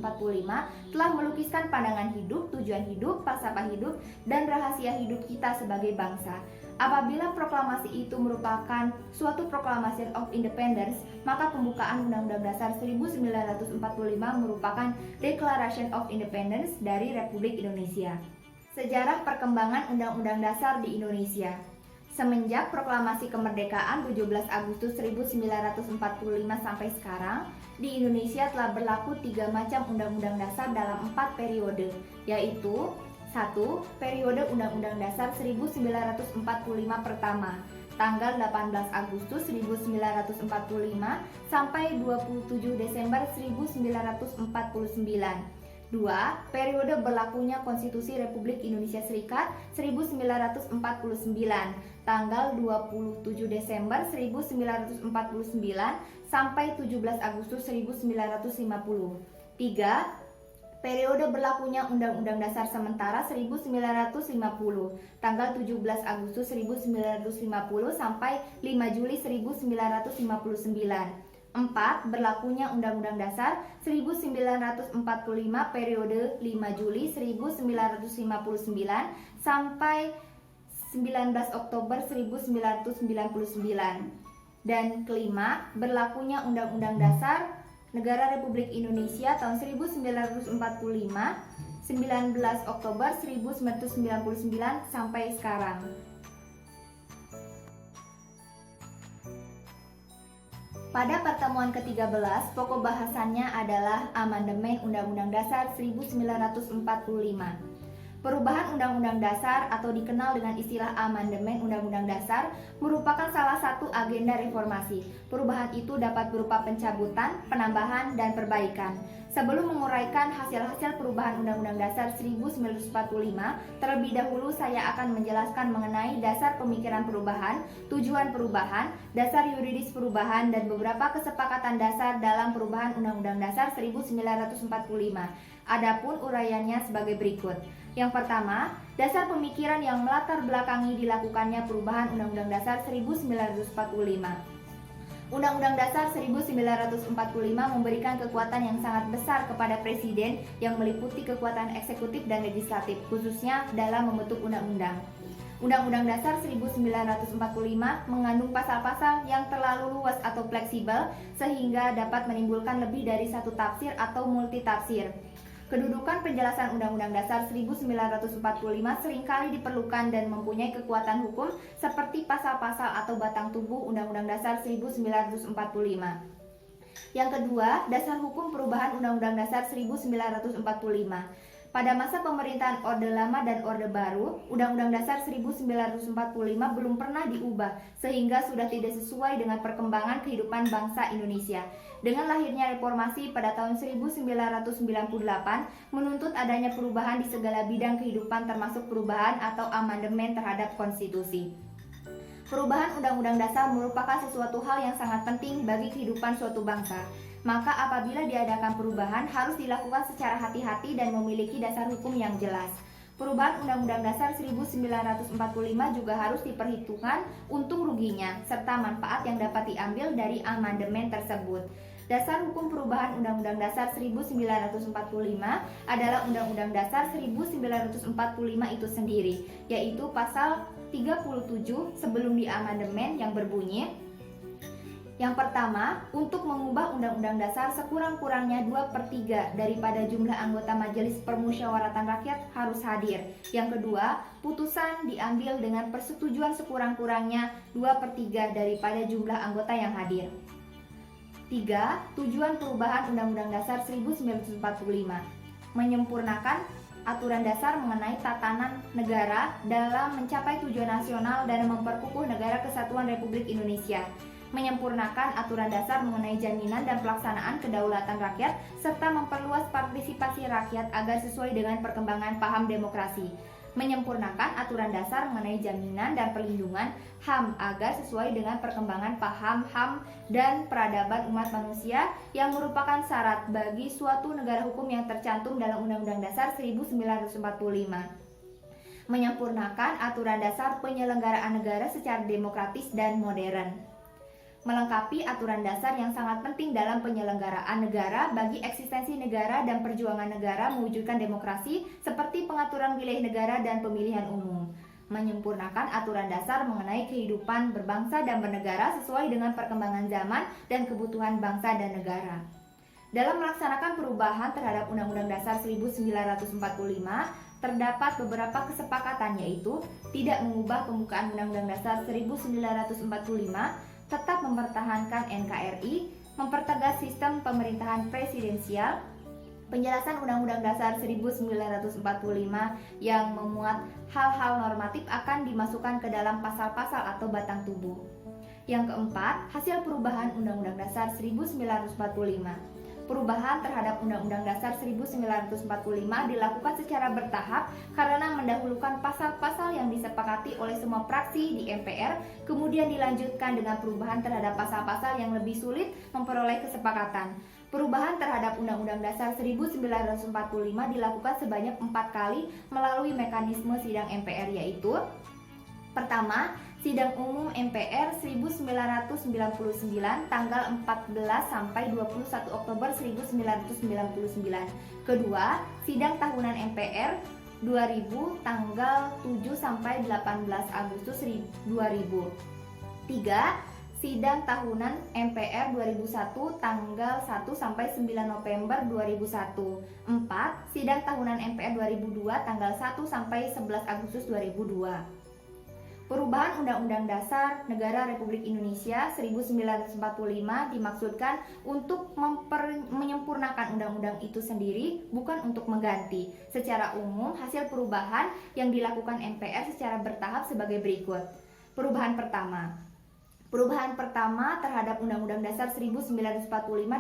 telah melukiskan pandangan hidup, tujuan hidup, falsafah hidup, dan rahasia hidup kita sebagai bangsa. Apabila proklamasi itu merupakan suatu Proclamation of Independence, maka pembukaan Undang-Undang Dasar 1945 merupakan Declaration of Independence dari Republik Indonesia. Sejarah perkembangan Undang-Undang Dasar di Indonesia. Semenjak proklamasi kemerdekaan 17 Agustus 1945 sampai sekarang, di Indonesia telah berlaku 3 macam undang-undang dasar dalam 4 periode, yaitu 1. Periode Undang-Undang Dasar 1945 pertama, tanggal 18 Agustus 1945 sampai 27 Desember 1949. 2. Periode berlakunya Konstitusi Republik Indonesia Serikat 1949, tanggal 27 Desember 1949 sampai 17 Agustus 1950. 3. Periode berlakunya Undang-Undang Dasar Sementara 1950, tanggal 17 Agustus 1950 sampai 5 Juli 1959. 4. Berlakunya Undang-Undang Dasar 1945 periode 5 Juli 1959 sampai 19 Oktober 1999. Dan kelima, berlakunya Undang-Undang Dasar Negara Republik Indonesia tahun 1945, 19 Oktober 1999 sampai sekarang. Pada pertemuan ke-13, pokok bahasannya adalah amandemen Undang-Undang Dasar 1945. Perubahan Undang-Undang Dasar atau dikenal dengan istilah amandemen Undang-Undang Dasar merupakan salah satu agenda reformasi. Perubahan itu dapat berupa pencabutan, penambahan, dan perbaikan. Sebelum menguraikan hasil-hasil perubahan Undang-Undang Dasar 1945, terlebih dahulu saya akan menjelaskan mengenai dasar pemikiran perubahan, tujuan perubahan, dasar yuridis perubahan, dan beberapa kesepakatan dasar dalam perubahan Undang-Undang Dasar 1945. Adapun uraiannya sebagai berikut. Yang pertama, dasar pemikiran yang melatar belakangi dilakukannya perubahan Undang-Undang Dasar 1945. Undang-Undang Dasar 1945 memberikan kekuatan yang sangat besar kepada Presiden yang meliputi kekuatan eksekutif dan legislatif, khususnya dalam membentuk undang-undang. Undang-Undang Dasar 1945 mengandung pasal-pasal yang terlalu luas atau fleksibel sehingga dapat menimbulkan lebih dari satu tafsir atau multitafsir. Kedudukan penjelasan Undang-Undang Dasar 1945 seringkali diperlukan dan mempunyai kekuatan hukum seperti pasal-pasal atau batang tubuh Undang-Undang Dasar 1945. Yang kedua, dasar hukum perubahan Undang-Undang Dasar 1945. Pada masa pemerintahan Orde Lama dan Orde Baru, Undang-Undang Dasar 1945 belum pernah diubah sehingga sudah tidak sesuai dengan perkembangan kehidupan bangsa Indonesia. Dengan lahirnya reformasi pada tahun 1998 menuntut adanya perubahan di segala bidang kehidupan termasuk perubahan atau amandemen terhadap konstitusi. Perubahan Undang-Undang Dasar merupakan sesuatu hal yang sangat penting bagi kehidupan suatu bangsa. Maka apabila diadakan perubahan harus dilakukan secara hati-hati dan memiliki dasar hukum yang jelas. Perubahan Undang-Undang Dasar 1945 juga harus diperhitungkan untung ruginya serta manfaat yang dapat diambil dari amandemen tersebut. Dasar hukum perubahan Undang-Undang Dasar 1945 adalah Undang-Undang Dasar 1945 itu sendiri, yaitu pasal 37 sebelum diamandemen yang berbunyi, yang pertama, untuk mengubah Undang-Undang Dasar sekurang-kurangnya 2/3 daripada jumlah anggota Majelis Permusyawaratan Rakyat harus hadir. Yang kedua, putusan diambil dengan persetujuan sekurang-kurangnya 2/3 daripada jumlah anggota yang hadir. 3. Tujuan perubahan Undang-Undang Dasar 1945: menyempurnakan aturan dasar mengenai tatanan negara dalam mencapai tujuan nasional dan memperkukuh negara kesatuan Republik Indonesia, menyempurnakan aturan dasar mengenai jaminan dan pelaksanaan kedaulatan rakyat, serta memperluas partisipasi rakyat agar sesuai dengan perkembangan paham demokrasi, menyempurnakan aturan dasar mengenai jaminan dan perlindungan HAM agar sesuai dengan perkembangan paham HAM dan peradaban umat manusia yang merupakan syarat bagi suatu negara hukum yang tercantum dalam Undang-Undang Dasar 1945. Menyempurnakan aturan dasar penyelenggaraan negara secara demokratis dan modern, melengkapi aturan dasar yang sangat penting dalam penyelenggaraan negara bagi eksistensi negara dan perjuangan negara mewujudkan demokrasi seperti pengaturan wilayah negara dan pemilihan umum, menyempurnakan aturan dasar mengenai kehidupan berbangsa dan bernegara sesuai dengan perkembangan zaman dan kebutuhan bangsa dan negara. Dalam melaksanakan perubahan terhadap Undang-Undang Dasar 1945, terdapat beberapa kesepakatan, yaitu tidak mengubah pembukaan Undang-Undang Dasar 1945, tetap mempertahankan NKRI, mempertegas sistem pemerintahan presidensial, penjelasan Undang-Undang Dasar 1945 yang memuat hal-hal normatif akan dimasukkan ke dalam pasal-pasal atau batang tubuh. Yang keempat, hasil perubahan Undang-Undang Dasar 1945. Perubahan terhadap Undang-Undang Dasar 1945 dilakukan secara bertahap karena mendahulukan pasal-pasal yang disepakati oleh semua fraksi di MPR, kemudian dilanjutkan dengan perubahan terhadap pasal-pasal yang lebih sulit memperoleh kesepakatan. Perubahan terhadap Undang-Undang Dasar 1945 dilakukan sebanyak 4 kali melalui mekanisme sidang MPR, yaitu: pertama, Sidang Umum MPR 1999 tanggal 14 sampai 21 Oktober 1999. Kedua, Sidang Tahunan MPR 2000 tanggal 7 sampai 18 Agustus 2000. Tiga, Sidang Tahunan MPR 2001 tanggal 1 sampai 9 November 2001. 4. Sidang Tahunan MPR 2002 tanggal 1 sampai 11 Agustus 2002. Perubahan Undang-Undang Dasar Negara Republik Indonesia 1945 dimaksudkan untuk menyempurnakan undang-undang itu sendiri, bukan untuk mengganti. Secara umum, hasil perubahan yang dilakukan MPR secara bertahap sebagai berikut. Perubahan pertama terhadap Undang-Undang Dasar 1945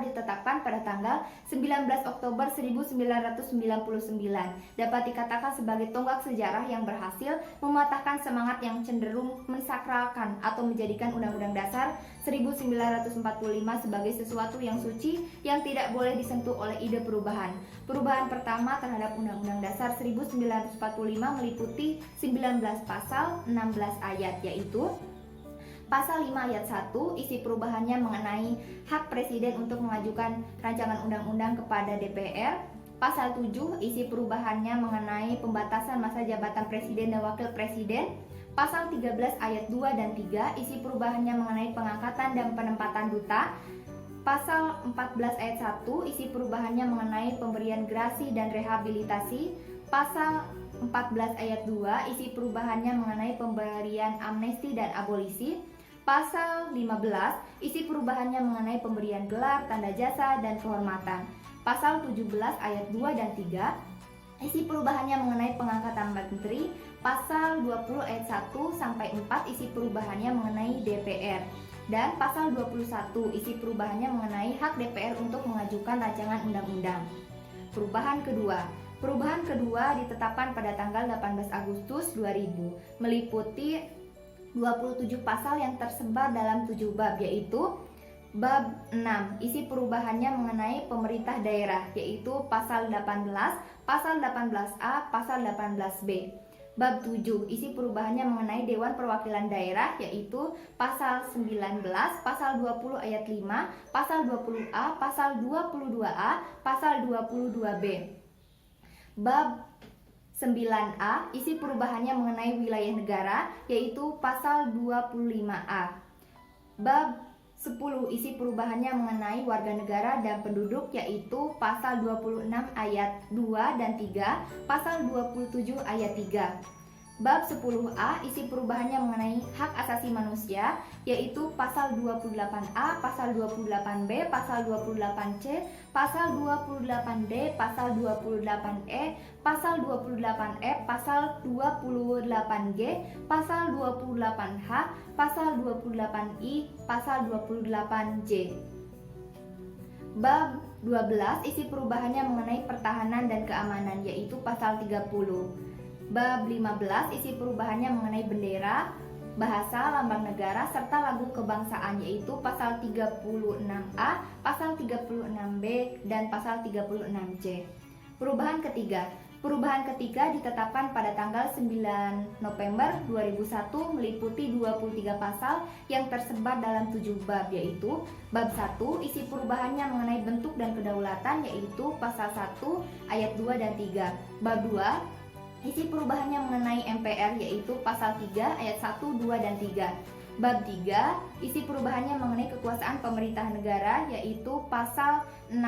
ditetapkan pada tanggal 19 Oktober 1999. Dapat dikatakan sebagai tonggak sejarah yang berhasil mematahkan semangat yang cenderung mensakralkan atau menjadikan Undang-Undang Dasar 1945 sebagai sesuatu yang suci yang tidak boleh disentuh oleh ide perubahan. Perubahan pertama terhadap Undang-Undang Dasar 1945 meliputi 19 pasal, 16 ayat, yaitu: Pasal 5 ayat 1, isi perubahannya mengenai hak presiden untuk mengajukan rancangan undang-undang kepada DPR. Pasal 7, isi perubahannya mengenai pembatasan masa jabatan presiden dan wakil presiden. Pasal 13 ayat 2 dan 3, isi perubahannya mengenai pengangkatan dan penempatan duta. Pasal 14 ayat 1, isi perubahannya mengenai pemberian grasi dan rehabilitasi. Pasal 14 ayat 2, isi perubahannya mengenai pemberian amnesti dan abolisi. Pasal 15, isi perubahannya mengenai pemberian gelar, tanda jasa, dan kehormatan. Pasal 17 ayat 2 dan 3, isi perubahannya mengenai pengangkatan menteri. Pasal 20 ayat 1 sampai 4, isi perubahannya mengenai DPR. Dan pasal 21, isi perubahannya mengenai hak DPR untuk mengajukan rancangan undang-undang. Perubahan kedua ditetapkan pada tanggal 18 Agustus 2000, meliputi 27 pasal yang tersebar dalam 7 bab, yaitu: Bab 6, isi perubahannya mengenai pemerintah daerah, yaitu pasal 18, pasal 18A, pasal 18B. Bab 7, isi perubahannya mengenai Dewan Perwakilan Daerah, yaitu pasal 19, pasal 20 ayat 5, pasal 20A, pasal 22A, pasal 22B. Bab 9A, isi perubahannya mengenai wilayah negara, yaitu pasal 25A. Bab 10, isi perubahannya mengenai warga negara dan penduduk, yaitu pasal 26 ayat 2 dan 3, pasal 27 ayat 3. Bab 10A, isi perubahannya mengenai hak asasi manusia, yaitu pasal 28A, pasal 28B, pasal 28C, pasal 28D, pasal 28E, pasal 28F, pasal 28G, pasal 28H, pasal 28I, pasal 28J. Bab 12, isi perubahannya mengenai pertahanan dan keamanan, yaitu pasal 30. Bab 15, isi perubahannya mengenai bendera, bahasa, lambang negara, serta lagu kebangsaan, yaitu pasal 36A, pasal 36B, dan pasal 36C. Perubahan ketiga ditetapkan pada tanggal 9 November 2001, meliputi 23 pasal yang tersebar dalam 7 bab, yaitu: Bab 1, isi perubahannya mengenai bentuk dan kedaulatan, yaitu pasal 1 ayat 2 dan 3. Bab 2, isi perubahannya mengenai MPR, yaitu pasal 3 ayat 1, 2, dan 3. Bab 3, isi perubahannya mengenai kekuasaan pemerintah negara, yaitu pasal 6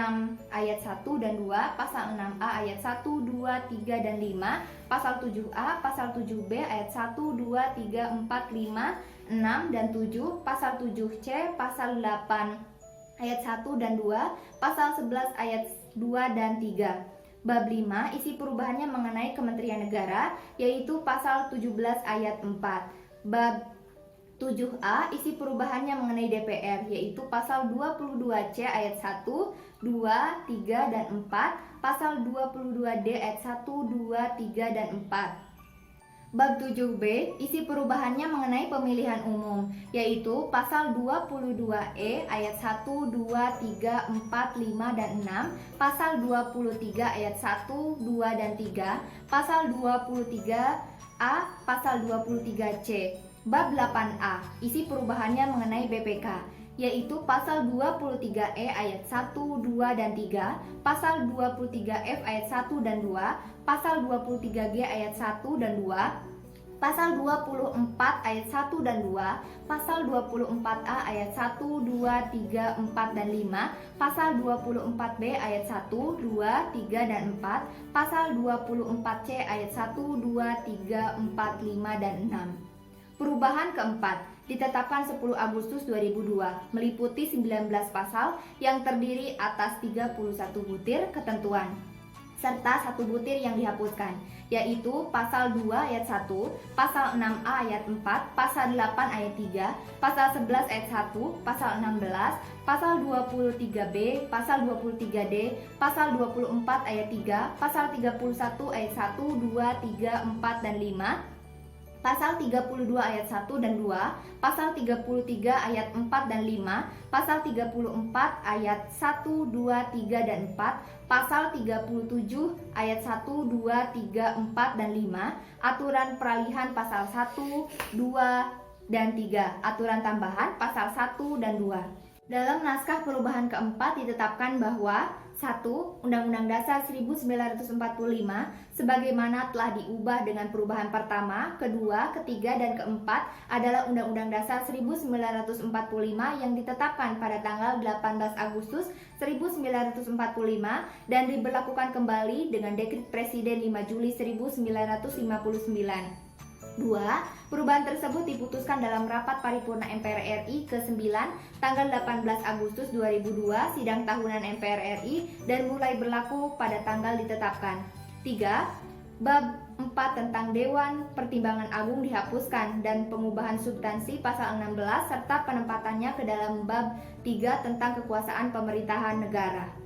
ayat 1 dan 2, pasal 6A ayat 1, 2, 3, dan 5, pasal 7A, pasal 7B ayat 1, 2, 3, 4, 5, 6, dan 7, pasal 7C, pasal 8 ayat 1 dan 2, pasal 11 ayat 2 dan 3. Bab 5, isi perubahannya mengenai Kementerian Negara, yaitu pasal 17 ayat 4. Bab 7A, isi perubahannya mengenai DPR, yaitu pasal 22C ayat 1, 2, 3, dan 4, pasal 22D ayat 1, 2, 3, dan 4. Bab 7B, isi perubahannya mengenai pemilihan umum, yaitu pasal 22E ayat 1, 2, 3, 4, 5, dan 6, pasal 23 ayat 1, 2, dan 3, pasal 23A, pasal 23C. Bab 8A, isi perubahannya mengenai BPK, yaitu pasal 23E ayat 1, 2, dan 3, pasal 23F ayat 1 dan 2, pasal 23G ayat 1 dan 2, pasal 24 ayat 1 dan 2, pasal 24A ayat 1, 2, 3, 4, dan 5, pasal 24B ayat 1, 2, 3, dan 4, pasal 24C ayat 1, 2, 3, 4, 5, dan 6. Perubahan keempat, ditetapkan 10 Agustus 2002, meliputi 19 pasal yang terdiri atas 31 butir ketentuan, serta 1 butir yang dihapuskan, yaitu pasal 2 ayat 1, pasal 6A ayat 4, pasal 8 ayat 3, pasal 11 ayat 1, pasal 16, pasal 23B, pasal 23D, pasal 24 ayat 3, pasal 31 ayat 1, 2, 3, 4, dan 5, pasal 32 ayat 1 dan 2, pasal 33 ayat 4 dan 5, pasal 34 ayat 1, 2, 3, dan 4, pasal 37 ayat 1, 2, 3, 4, dan 5, aturan peralihan pasal 1, 2, dan 3, aturan tambahan pasal 1 dan 2. Dalam naskah perubahan keempat ditetapkan bahwa 1. Undang-Undang Dasar 1945 sebagaimana telah diubah dengan perubahan pertama, kedua, ketiga, dan keempat adalah Undang-Undang Dasar 1945 yang ditetapkan pada tanggal 18 Agustus 1945 dan diberlakukan kembali dengan Dekret Presiden 5 Juli 1959. 2. Perubahan tersebut diputuskan dalam rapat paripurna MPR RI ke-9 tanggal 18 Agustus 2002 sidang tahunan MPR RI dan mulai berlaku pada tanggal ditetapkan. 3. Bab 4 tentang Dewan Pertimbangan Agung dihapuskan dan pengubahan substansi pasal 16 serta penempatannya ke dalam bab 3 tentang kekuasaan pemerintahan negara.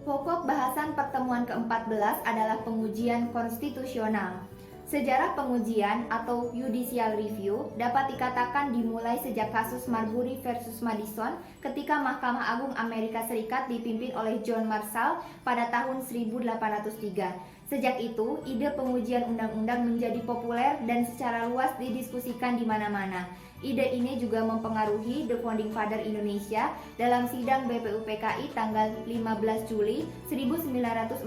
Pokok bahasan pertemuan ke-14 adalah pengujian konstitusional. Sejarah pengujian atau judicial review dapat dikatakan dimulai sejak kasus Marbury versus Madison ketika Mahkamah Agung Amerika Serikat dipimpin oleh John Marshall pada tahun 1803. Sejak itu, ide pengujian undang-undang menjadi populer dan secara luas didiskusikan di mana-mana. Ide ini juga mempengaruhi The Founding Father Indonesia dalam sidang BPUPKI tanggal 15 Juli 1945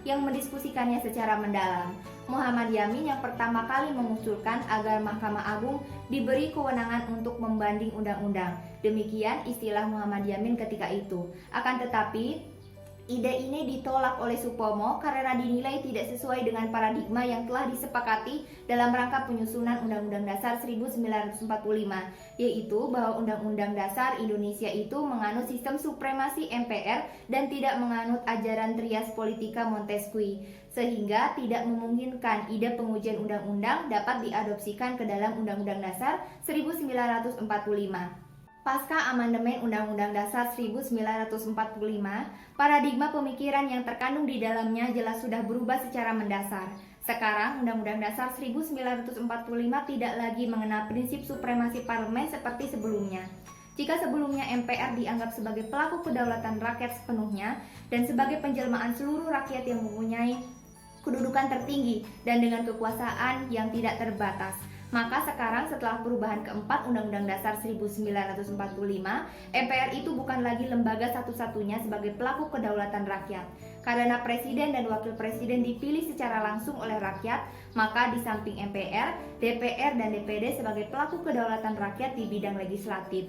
yang mendiskusikannya secara mendalam. Muhammad Yamin yang pertama kali mengusulkan agar Mahkamah Agung diberi kewenangan untuk membanding undang-undang. Demikian istilah Muhammad Yamin ketika itu. Akan tetapi, ide ini ditolak oleh Supomo karena dinilai tidak sesuai dengan paradigma yang telah disepakati dalam rangka penyusunan Undang-Undang Dasar 1945, yaitu bahwa Undang-Undang Dasar Indonesia itu menganut sistem supremasi MPR dan tidak menganut ajaran Trias Politika Montesquieu, sehingga tidak memungkinkan ide pengujian undang-undang dapat diadopsikan ke dalam Undang-Undang Dasar 1945. Pasca amandemen Undang-Undang Dasar 1945, paradigma pemikiran yang terkandung di dalamnya jelas sudah berubah secara mendasar. Sekarang, Undang-Undang Dasar 1945 tidak lagi mengenal prinsip supremasi parlemen seperti sebelumnya. Jika sebelumnya MPR dianggap sebagai pelaku kedaulatan rakyat sepenuhnya dan sebagai penjelmaan seluruh rakyat yang mempunyai kedudukan tertinggi dan dengan kekuasaan yang tidak terbatas, Maka sekarang setelah perubahan keempat Undang-Undang Dasar 1945, MPR itu bukan lagi lembaga satu-satunya sebagai pelaku kedaulatan rakyat. Karena Presiden dan Wakil Presiden dipilih secara langsung oleh rakyat, maka di samping MPR, DPR dan DPD sebagai pelaku kedaulatan rakyat di bidang legislatif.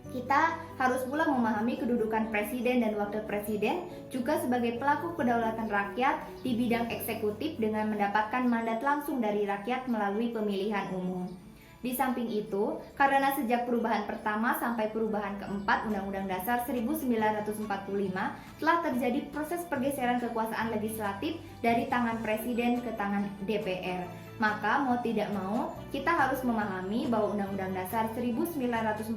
Kita harus pula memahami kedudukan Presiden dan Wakil Presiden juga sebagai pelaku kedaulatan rakyat di bidang eksekutif dengan mendapatkan mandat langsung dari rakyat melalui pemilihan umum. Di samping itu, karena sejak perubahan pertama sampai perubahan keempat Undang-Undang Dasar 1945 telah terjadi proses pergeseran kekuasaan legislatif dari tangan Presiden ke tangan DPR. Maka mau tidak mau, kita harus memahami bahwa Undang-Undang Dasar 1945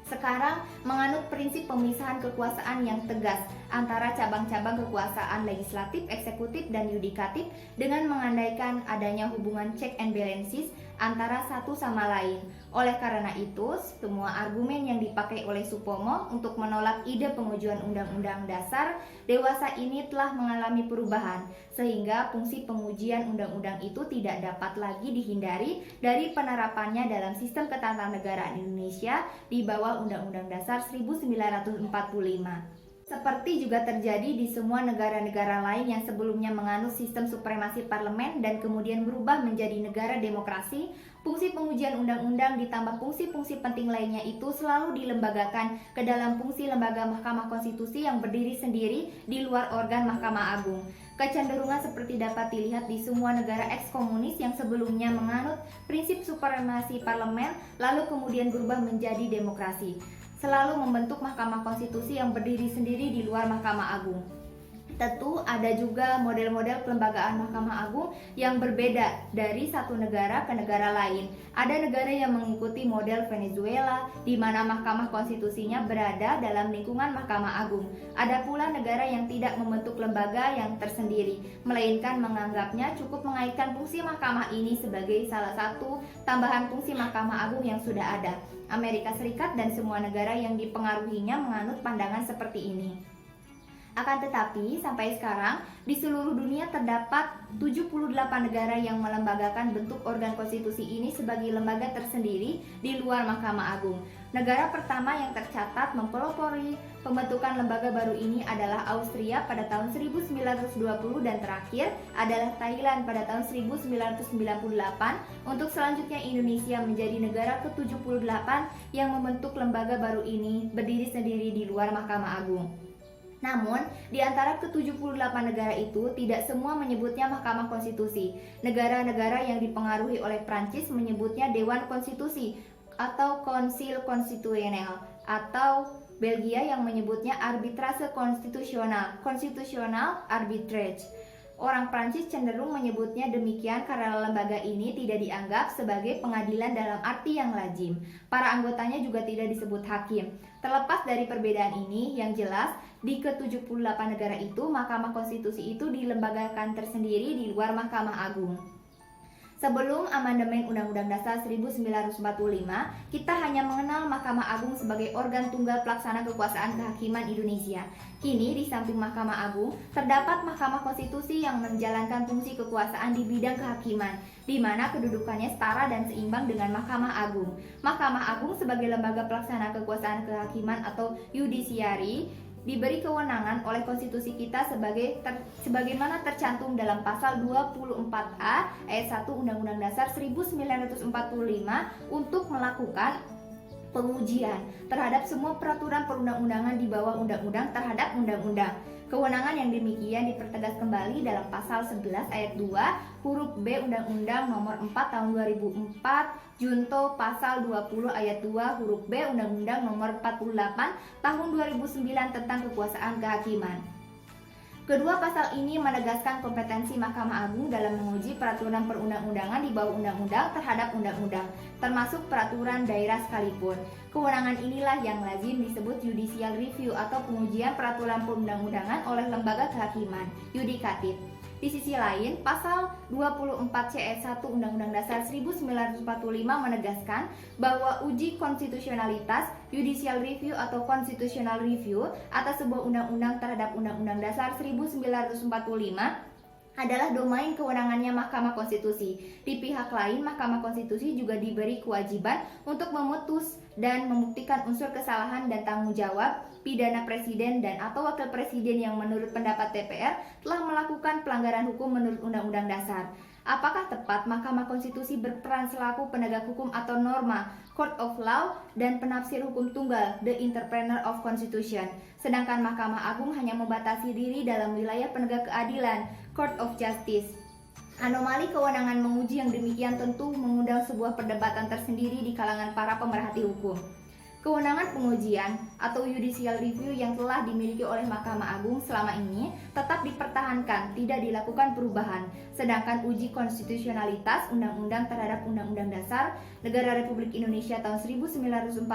sekarang menganut prinsip pemisahan kekuasaan yang tegas antara cabang-cabang kekuasaan legislatif, eksekutif, dan yudikatif dengan mengandaikan adanya hubungan check and balances antara satu sama lain. Oleh karena itu, semua argumen yang dipakai oleh Supomo untuk menolak ide pengujian Undang-Undang Dasar dewasa ini telah mengalami perubahan, sehingga fungsi pengujian undang-undang itu tidak dapat lagi dihindari dari penerapannya dalam sistem ketatanegaraan Indonesia di bawah Undang-Undang Dasar 1945. Seperti juga terjadi di semua negara-negara lain yang sebelumnya menganut sistem supremasi parlemen dan kemudian berubah menjadi negara demokrasi, fungsi pengujian undang-undang ditambah fungsi-fungsi penting lainnya itu selalu dilembagakan ke dalam fungsi lembaga Mahkamah Konstitusi yang berdiri sendiri di luar organ Mahkamah Agung. Kecenderungan seperti dapat dilihat di semua negara eks-komunis yang sebelumnya menganut prinsip supremasi parlemen lalu kemudian berubah menjadi demokrasi, selalu membentuk Mahkamah Konstitusi yang berdiri sendiri di luar Mahkamah Agung. Tentu ada juga model-model kelembagaan Mahkamah Agung yang berbeda dari satu negara ke negara lain. Ada negara yang mengikuti model Venezuela, di mana Mahkamah Konstitusinya berada dalam lingkungan Mahkamah Agung. Ada pula negara yang tidak membentuk lembaga yang tersendiri, melainkan menganggapnya cukup mengaitkan fungsi mahkamah ini sebagai salah satu tambahan fungsi Mahkamah Agung yang sudah ada. Amerika Serikat dan semua negara yang dipengaruhinya menganut pandangan seperti ini. Akan tetapi, sampai sekarang, di seluruh dunia terdapat 78 negara yang melembagakan bentuk organ konstitusi ini sebagai lembaga tersendiri di luar Mahkamah Agung. Negara pertama yang tercatat mempelopori pembentukan lembaga baru ini adalah Austria pada tahun 1920 dan terakhir adalah Thailand pada tahun 1998. Untuk selanjutnya Indonesia menjadi negara ke-78 yang membentuk lembaga baru ini berdiri sendiri di luar Mahkamah Agung. Namun, di antara ke-78 negara itu tidak semua menyebutnya Mahkamah Konstitusi. Negara-negara yang dipengaruhi oleh Prancis menyebutnya Dewan Konstitusi atau Konsil Konstitusional, atau Belgia yang menyebutnya Arbitrase Konstitusional, Constitutional Arbitrage. Orang Prancis cenderung menyebutnya demikian karena lembaga ini tidak dianggap sebagai pengadilan dalam arti yang lazim. Para anggotanya juga tidak disebut hakim. Terlepas dari perbedaan ini, yang jelas di ke-78 negara itu, Mahkamah Konstitusi itu dilembagakan tersendiri di luar Mahkamah Agung. Sebelum amandemen Undang-Undang Dasar 1945, kita hanya mengenal Mahkamah Agung sebagai organ tunggal pelaksana kekuasaan kehakiman Indonesia. Kini di samping Mahkamah Agung, terdapat Mahkamah Konstitusi yang menjalankan fungsi kekuasaan di bidang kehakiman, di mana kedudukannya setara dan seimbang dengan Mahkamah Agung. Mahkamah Agung sebagai lembaga pelaksana kekuasaan kehakiman atau yudisiari diberi kewenangan oleh konstitusi kita sebagaimana tercantum dalam pasal 24A ayat 1 Undang-Undang Dasar 1945 untuk melakukan pengujian terhadap semua peraturan perundang-undangan di bawah undang-undang terhadap undang-undang. Kewenangan yang demikian dipertegas kembali dalam pasal 11 ayat 2 huruf B Undang-Undang Nomor 4 Tahun 2004 Junto pasal 20 ayat 2 huruf B Undang-Undang Nomor 48 Tahun 2009 tentang kekuasaan kehakiman. Kedua pasal ini menegaskan kompetensi Mahkamah Agung dalam menguji peraturan perundang-undangan di bawah undang-undang terhadap undang-undang, termasuk peraturan daerah sekalipun. Kewenangan inilah yang lazim disebut judicial review atau pengujian peraturan perundang-undangan oleh lembaga kehakiman, yudikatif. Di sisi lain, pasal 24C ayat 1 Undang-Undang Dasar 1945 menegaskan bahwa uji konstitusionalitas, judicial review atau constitutional review atas sebuah undang-undang terhadap Undang-Undang Dasar 1945 adalah domain kewenangannya Mahkamah Konstitusi. Di pihak lain, Mahkamah Konstitusi juga diberi kewajiban untuk memutus dan membuktikan unsur kesalahan dan tanggung jawab pidana presiden dan atau wakil presiden yang menurut pendapat DPR telah melakukan pelanggaran hukum menurut Undang-Undang Dasar. Apakah tepat Mahkamah Konstitusi berperan selaku penegak hukum atau norma, Court of Law, dan penafsir hukum tunggal, the interpreter of Constitution, sedangkan Mahkamah Agung hanya membatasi diri dalam wilayah penegak keadilan, Court of Justice? Anomali kewenangan menguji yang demikian tentu mengundang sebuah perdebatan tersendiri di kalangan para pemerhati hukum. Kewenangan pengujian atau judicial review yang telah dimiliki oleh Mahkamah Agung selama ini tetap dipertahankan, tidak dilakukan perubahan. Sedangkan uji konstitusionalitas Undang-Undang terhadap Undang-Undang Dasar Negara Republik Indonesia tahun 1945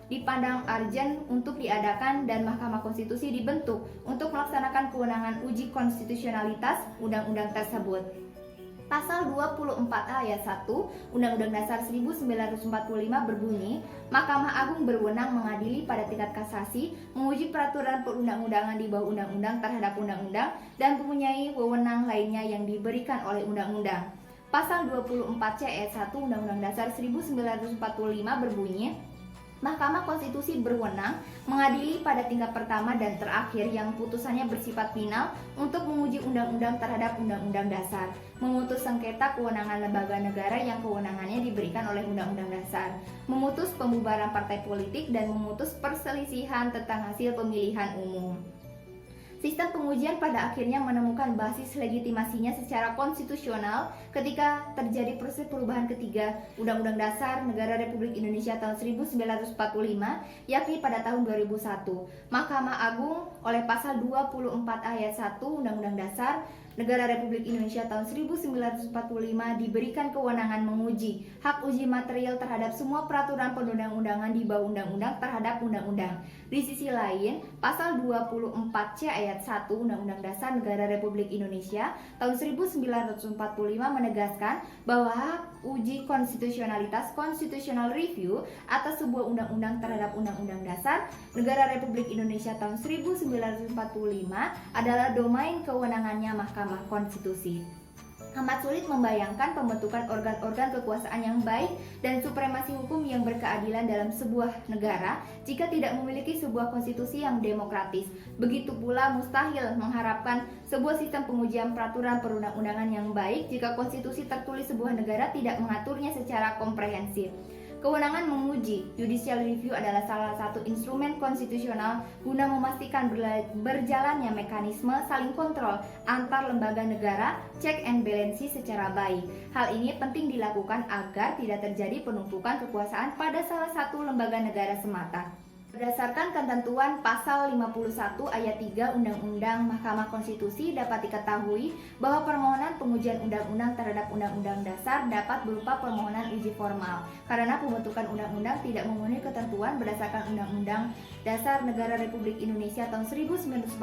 dipandang urgent untuk diadakan dan Mahkamah Konstitusi dibentuk untuk melaksanakan kewenangan uji konstitusionalitas undang-undang tersebut. Pasal 24 ayat 1 Undang-Undang Dasar 1945 berbunyi, Mahkamah Agung berwenang mengadili pada tingkat kasasi, menguji peraturan perundang-undangan di bawah undang-undang terhadap undang-undang, dan mempunyai wewenang lainnya yang diberikan oleh undang-undang. Pasal 24C ayat 1 Undang-Undang Dasar 1945 berbunyi, Mahkamah Konstitusi berwenang mengadili pada tingkat pertama dan terakhir yang putusannya bersifat final untuk menguji undang-undang terhadap undang-undang dasar, memutus sengketa kewenangan lembaga negara yang kewenangannya diberikan oleh undang-undang dasar, memutus pembubaran partai politik, dan memutus perselisihan tentang hasil pemilihan umum. Sistem pengujian pada akhirnya menemukan basis legitimasinya secara konstitusional ketika terjadi proses perubahan ketiga Undang-Undang Dasar Negara Republik Indonesia tahun 1945, yakni pada tahun 2001. Mahkamah Agung oleh pasal 24 ayat 1 Undang-Undang Dasar Negara Republik Indonesia tahun 1945 diberikan kewenangan menguji hak uji material terhadap semua peraturan perundang-undangan di bawah undang-undang terhadap undang-undang. Di sisi lain, pasal 24C ayat 1 Undang-Undang Dasar Negara Republik Indonesia tahun 1945 menegaskan bahwa hak uji konstitusionalitas constitutional review atas sebuah undang-undang terhadap Undang-Undang Dasar Negara Republik Indonesia tahun 1945 adalah domain kewenangannya Mahkamah Konstitusi. Amat sulit membayangkan pembentukan organ-organ kekuasaan yang baik dan supremasi hukum yang berkeadilan dalam sebuah negara jika tidak memiliki sebuah konstitusi yang demokratis. Begitu pula mustahil mengharapkan sebuah sistem pengujian peraturan perundang-undangan yang baik jika konstitusi tertulis sebuah negara tidak mengaturnya secara komprehensif. Kewenangan menguji judicial review adalah salah satu instrumen konstitusional guna memastikan berjalannya mekanisme saling kontrol antar lembaga negara, check and balances secara baik. Hal ini penting dilakukan agar tidak terjadi penumpukan kekuasaan pada salah satu lembaga negara semata. Berdasarkan ketentuan pasal 51 ayat 3 Undang-Undang Mahkamah Konstitusi dapat diketahui bahwa permohonan pengujian undang-undang terhadap Undang-Undang Dasar dapat berupa permohonan uji formal karena pembentukan undang-undang tidak memenuhi ketentuan berdasarkan Undang-Undang Dasar Negara Republik Indonesia tahun 1945,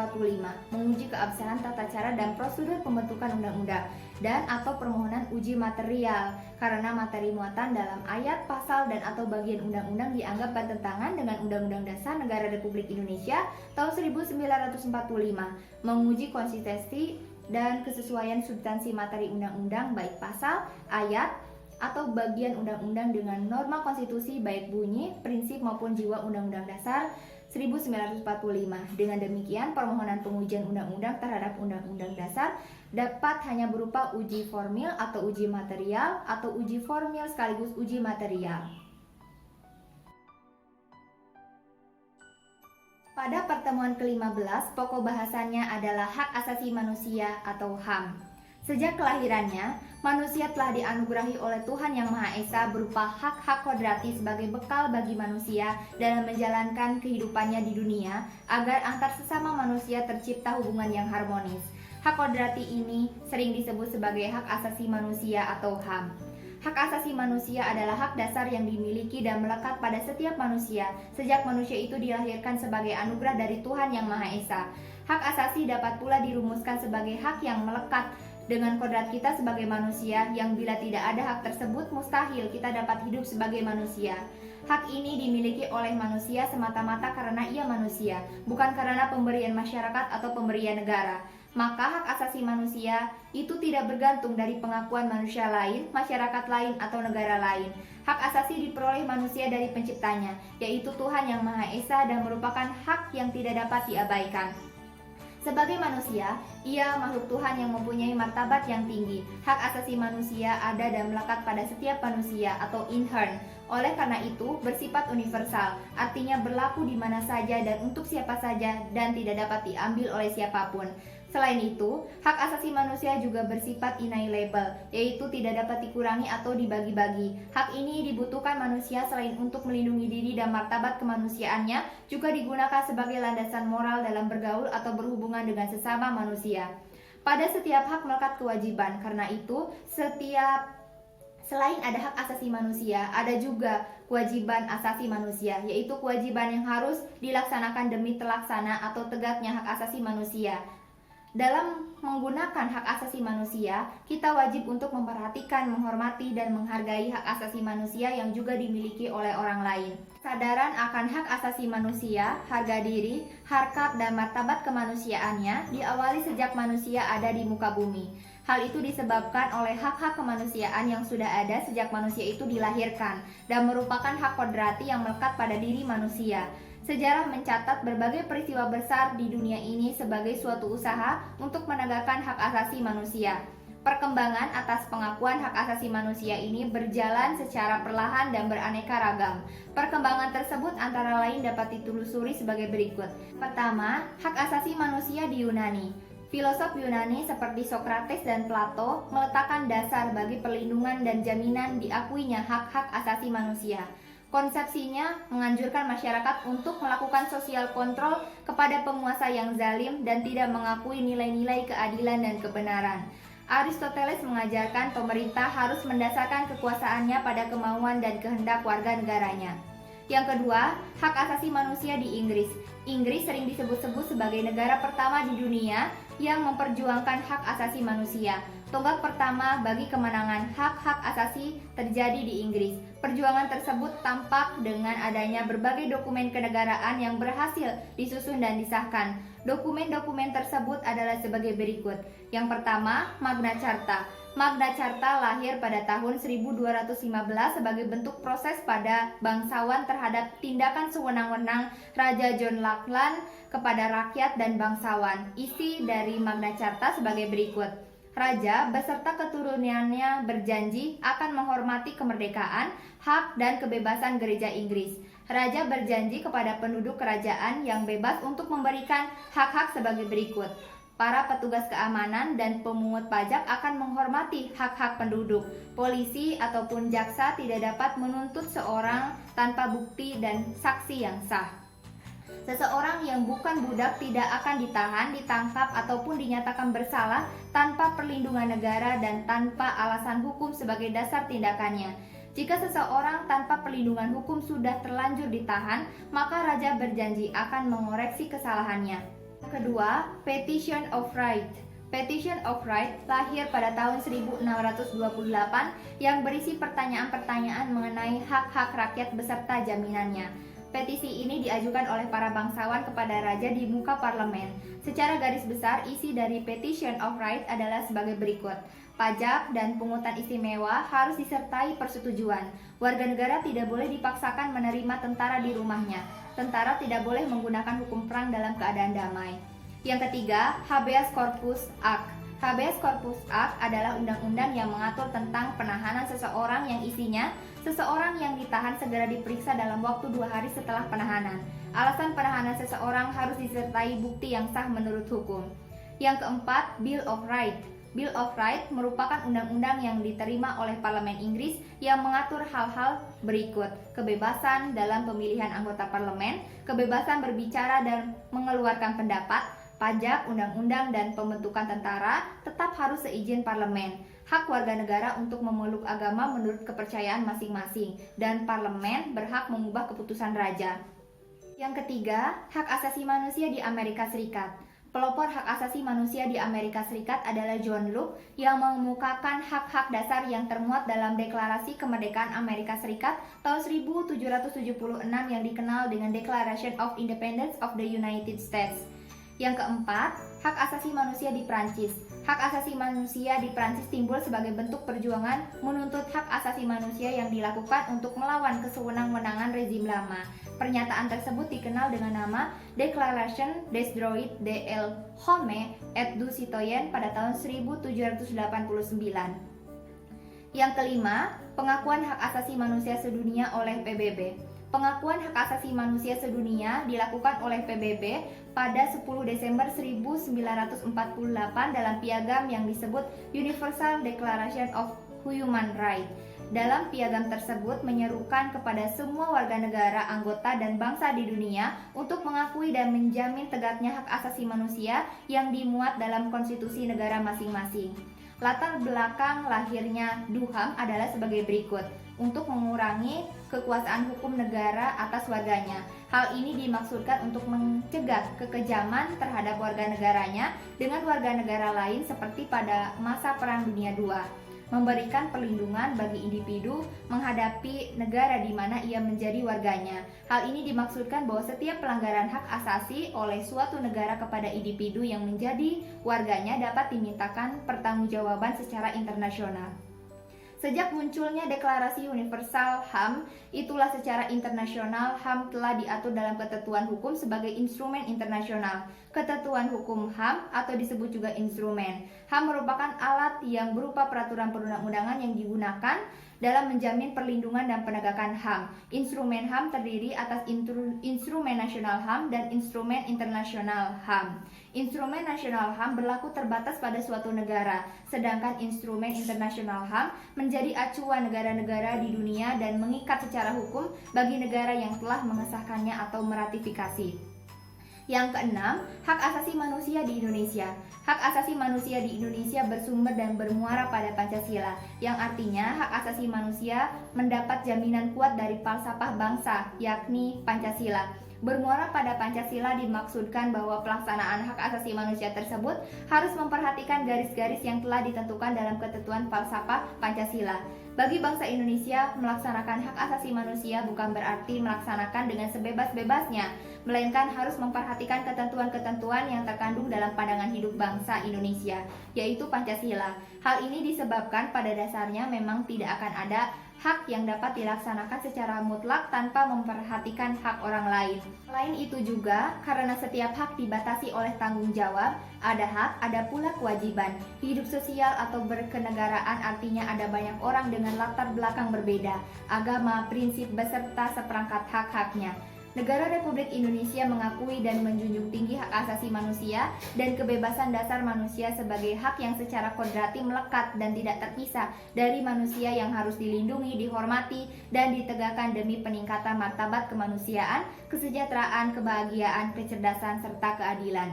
menguji keabsahan tata cara dan prosedur pembentukan undang-undang, dan atau permohonan uji material karena materi muatan dalam ayat, pasal, dan atau bagian undang-undang dianggap bertentangan dengan Undang-Undang Dasar Negara Republik Indonesia tahun 1945, menguji konsistensi dan kesesuaian substansi materi undang-undang baik pasal, ayat, atau bagian undang-undang dengan norma konstitusi baik bunyi, prinsip maupun jiwa Undang-Undang Dasar 1945. Dengan demikian, permohonan pengujian undang-undang terhadap Undang-Undang Dasar dapat hanya berupa uji formil atau uji material atau uji formil sekaligus uji material. Pada pertemuan ke-15, pokok bahasannya adalah hak asasi manusia atau HAM. Sejak kelahirannya, manusia telah dianugerahi oleh Tuhan Yang Maha Esa berupa hak-hak kodrati sebagai bekal bagi manusia dalam menjalankan kehidupannya di dunia agar antar sesama manusia tercipta hubungan yang harmonis. Hak kodrati ini sering disebut sebagai hak asasi manusia atau HAM. Hak asasi manusia adalah hak dasar yang dimiliki dan melekat pada setiap manusia sejak manusia itu dilahirkan sebagai anugerah dari Tuhan Yang Maha Esa. Hak asasi dapat pula dirumuskan sebagai hak yang melekat dengan kodrat kita sebagai manusia yang bila tidak ada hak tersebut mustahil kita dapat hidup sebagai manusia. Hak ini dimiliki oleh manusia semata-mata karena ia manusia, bukan karena pemberian masyarakat atau pemberian negara. Maka hak asasi manusia itu tidak bergantung dari pengakuan manusia lain, masyarakat lain, atau negara lain. Hak asasi diperoleh manusia dari penciptanya, yaitu Tuhan yang Maha Esa, dan merupakan hak yang tidak dapat diabaikan. Sebagai manusia, ia makhluk Tuhan yang mempunyai martabat yang tinggi. Hak asasi manusia ada dan melekat pada setiap manusia atau inherent. Oleh karena itu, bersifat universal, artinya berlaku di mana saja dan untuk siapa saja dan tidak dapat diambil oleh siapapun. Selain itu, hak asasi manusia juga bersifat inalienable, yaitu tidak dapat dikurangi atau dibagi-bagi. Hak ini dibutuhkan manusia selain untuk melindungi diri dan martabat kemanusiaannya, juga digunakan sebagai landasan moral dalam bergaul atau berhubungan dengan sesama manusia. Pada setiap hak melekat kewajiban, karena itu selain ada hak asasi manusia, ada juga kewajiban asasi manusia, yaitu kewajiban yang harus dilaksanakan demi terlaksana atau tegaknya hak asasi manusia. Dalam menggunakan hak asasi manusia, kita wajib untuk memperhatikan, menghormati, dan menghargai hak asasi manusia yang juga dimiliki oleh orang lain. Kesadaran akan hak asasi manusia, harga diri, harkat, dan martabat kemanusiaannya diawali sejak manusia ada di muka bumi. Hal itu disebabkan oleh hak-hak kemanusiaan yang sudah ada sejak manusia itu dilahirkan dan merupakan hak kodrati yang melekat pada diri manusia. Sejarah mencatat berbagai peristiwa besar di dunia ini sebagai suatu usaha untuk menegakkan hak asasi manusia. Perkembangan atas pengakuan hak asasi manusia ini berjalan secara perlahan dan beraneka ragam. Perkembangan tersebut antara lain dapat ditelusuri sebagai berikut. Pertama, hak asasi manusia di Yunani. Filosof Yunani seperti Socrates dan Plato meletakkan dasar bagi perlindungan dan jaminan diakuinya hak-hak asasi manusia. Konsepsinya menganjurkan masyarakat untuk melakukan sosial kontrol kepada penguasa yang zalim dan tidak mengakui nilai-nilai keadilan dan kebenaran. Aristoteles mengajarkan pemerintah harus mendasarkan kekuasaannya pada kemauan dan kehendak warga negaranya. Yang kedua, hak asasi manusia di Inggris. Inggris sering disebut-sebut sebagai negara pertama di dunia yang memperjuangkan hak asasi manusia. Tonggak pertama bagi kemenangan hak-hak asasi terjadi di Inggris. Perjuangan tersebut tampak dengan adanya berbagai dokumen kenegaraan yang berhasil disusun dan disahkan. Dokumen-dokumen tersebut adalah sebagai berikut. Yang pertama, Magna Carta. Magna Carta lahir pada tahun 1215 sebagai bentuk proses pada bangsawan terhadap tindakan sewenang-wenang Raja John Lackland kepada rakyat dan bangsawan. Isi dari Magna Carta sebagai berikut. Raja beserta keturunannya berjanji akan menghormati kemerdekaan, hak, dan kebebasan gereja Inggris. Raja berjanji kepada penduduk kerajaan yang bebas untuk memberikan hak-hak sebagai berikut. Para petugas keamanan dan pemungut pajak akan menghormati hak-hak penduduk. Polisi ataupun jaksa tidak dapat menuntut seorang tanpa bukti dan saksi yang sah. Seseorang yang bukan budak tidak akan ditahan, ditangkap, ataupun dinyatakan bersalah tanpa perlindungan negara dan tanpa alasan hukum sebagai dasar tindakannya. Jika seseorang tanpa perlindungan hukum sudah terlanjur ditahan, maka raja berjanji akan mengoreksi kesalahannya. Kedua, Petition of Right. Petition of Right lahir pada tahun 1628 yang berisi pertanyaan-pertanyaan mengenai hak-hak rakyat beserta jaminannya. Petisi ini diajukan oleh para bangsawan kepada raja di muka parlemen. Secara garis besar, isi dari Petition of Right adalah sebagai berikut. Pajak dan pungutan istimewa harus disertai persetujuan. Warga negara tidak boleh dipaksakan menerima tentara di rumahnya. Tentara tidak boleh menggunakan hukum perang dalam keadaan damai. Yang ketiga, Habeas Corpus Act. Habeas Corpus Act adalah undang-undang yang mengatur tentang penahanan seseorang yang isinya seseorang yang ditahan segera diperiksa dalam waktu 2 hari setelah penahanan. Alasan penahanan seseorang harus disertai bukti yang sah menurut hukum. Yang keempat, Bill of Rights. Bill of Rights merupakan undang-undang yang diterima oleh Parlemen Inggris yang mengatur hal-hal berikut: kebebasan dalam pemilihan anggota parlemen, kebebasan berbicara dan mengeluarkan pendapat, pajak, undang-undang, dan pembentukan tentara tetap harus seizin parlemen. Hak warga negara untuk memeluk agama menurut kepercayaan masing-masing, dan parlemen berhak mengubah keputusan raja. Yang ketiga, hak asasi manusia di Amerika Serikat. Pelopor hak asasi manusia di Amerika Serikat adalah John Locke yang mengemukakan hak-hak dasar yang termuat dalam Deklarasi Kemerdekaan Amerika Serikat tahun 1776 yang dikenal dengan Declaration of Independence of the United States. Yang keempat, Hak asasi manusia di Prancis. Hak asasi manusia di Prancis timbul sebagai bentuk perjuangan menuntut hak asasi manusia yang dilakukan untuk melawan kesewenang-wenangan rezim lama. Pernyataan tersebut dikenal dengan nama Déclaration des droits de l'homme et du citoyen pada tahun 1789. Yang kelima, pengakuan hak asasi manusia sedunia oleh PBB. Pengakuan hak asasi manusia sedunia dilakukan oleh PBB pada 10 Desember 1948 dalam piagam yang disebut Universal Declaration of Human Rights. Dalam piagam tersebut menyerukan kepada semua warga negara, anggota, dan bangsa di dunia untuk mengakui dan menjamin tegaknya hak asasi manusia yang dimuat dalam konstitusi negara masing-masing. Latar belakang lahirnya DUHAM adalah sebagai berikut. Untuk mengurangi kekuasaan hukum negara atas warganya. Hal ini dimaksudkan untuk mencegah kekejaman terhadap warga negaranya dengan warga negara lain seperti pada masa Perang Dunia II. Memberikan perlindungan bagi individu menghadapi negara di mana ia menjadi warganya. Hal ini dimaksudkan bahwa setiap pelanggaran hak asasi oleh suatu negara kepada individu yang menjadi warganya dapat dimintakan pertanggungjawaban secara internasional. Sejak munculnya Deklarasi Universal HAM, itulah secara internasional HAM telah diatur dalam ketentuan hukum sebagai instrumen internasional. Ketentuan hukum HAM atau disebut juga instrumen. HAM merupakan alat yang berupa peraturan perundang-undangan yang digunakan dalam menjamin perlindungan dan penegakan HAM. Instrumen HAM terdiri atas instrumen nasional HAM dan instrumen internasional HAM. Instrumen nasional HAM berlaku terbatas pada suatu negara, sedangkan instrumen internasional HAM menjadi acuan negara-negara di dunia dan mengikat secara hukum bagi negara yang telah mengesahkannya atau meratifikasi. Yang keenam, hak asasi manusia di Indonesia. Hak asasi manusia di Indonesia bersumber dan bermuara pada Pancasila, yang artinya hak asasi manusia mendapat jaminan kuat dari falsafah bangsa, yakni Pancasila. Bermuara pada Pancasila dimaksudkan bahwa pelaksanaan hak asasi manusia tersebut harus memperhatikan garis-garis yang telah ditentukan dalam ketentuan falsafah Pancasila. Bagi bangsa Indonesia, melaksanakan hak asasi manusia bukan berarti melaksanakan dengan sebebas-bebasnya, melainkan harus memperhatikan ketentuan-ketentuan yang terkandung dalam pandangan hidup bangsa Indonesia, yaitu Pancasila. Hal ini disebabkan pada dasarnya memang tidak akan ada hak yang dapat dilaksanakan secara mutlak tanpa memperhatikan hak orang lain. Selain itu juga, karena setiap hak dibatasi oleh tanggung jawab, ada hak, ada pula kewajiban. Hidup sosial atau berkenegaraan artinya ada banyak orang dengan latar belakang berbeda, agama, prinsip, beserta seperangkat hak-haknya. Negara Republik Indonesia mengakui dan menjunjung tinggi hak asasi manusia dan kebebasan dasar manusia sebagai hak yang secara kodrati melekat dan tidak terpisah dari manusia yang harus dilindungi, dihormati, dan ditegakkan demi peningkatan martabat kemanusiaan, kesejahteraan, kebahagiaan, kecerdasan, serta keadilan.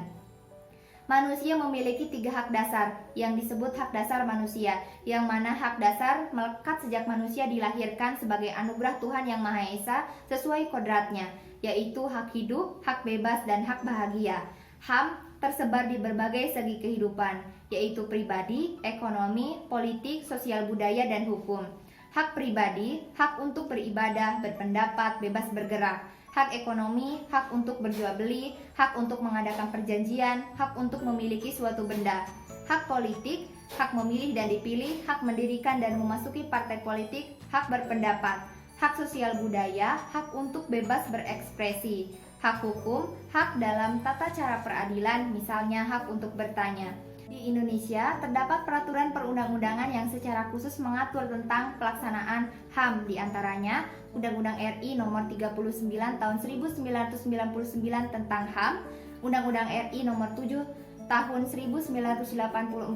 Manusia memiliki 3 hak dasar yang disebut hak dasar manusia, yang mana hak dasar melekat sejak manusia dilahirkan sebagai anugerah Tuhan Yang Maha Esa sesuai kodratnya, yaitu hak hidup, hak bebas, dan hak bahagia. HAM tersebar di berbagai segi kehidupan, yaitu pribadi, ekonomi, politik, sosial budaya, dan hukum. Hak pribadi, hak untuk beribadah, berpendapat, bebas bergerak. Hak ekonomi, hak untuk berjual beli, hak untuk mengadakan perjanjian, hak untuk memiliki suatu benda. Hak politik, hak memilih dan dipilih, hak mendirikan dan memasuki partai politik, hak berpendapat. Hak sosial budaya, hak untuk bebas berekspresi. Hak hukum, hak dalam tata cara peradilan, misalnya hak untuk bertanya. Di Indonesia, terdapat peraturan perundang-undangan yang secara khusus mengatur tentang pelaksanaan HAM, diantaranya Undang-Undang RI Nomor 39 Tahun 1999 tentang HAM, Undang-Undang RI Nomor 7 Tahun 1984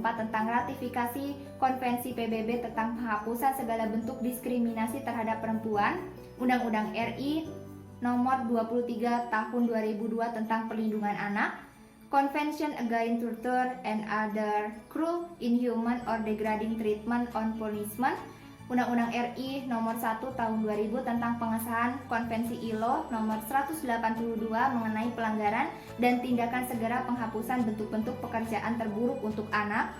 tentang ratifikasi Konvensi PBB tentang penghapusan segala bentuk diskriminasi terhadap perempuan, Undang-Undang RI Nomor 23 Tahun 2002 tentang perlindungan anak, Convention Against Torture and Other Cruel, Inhuman, or Degrading Treatment on Punishment, Undang-Undang RI Nomor 1 Tahun 2000 tentang pengesahan Konvensi ILO Nomor 182 mengenai pelanggaran dan tindakan segera penghapusan bentuk-bentuk pekerjaan terburuk untuk anak,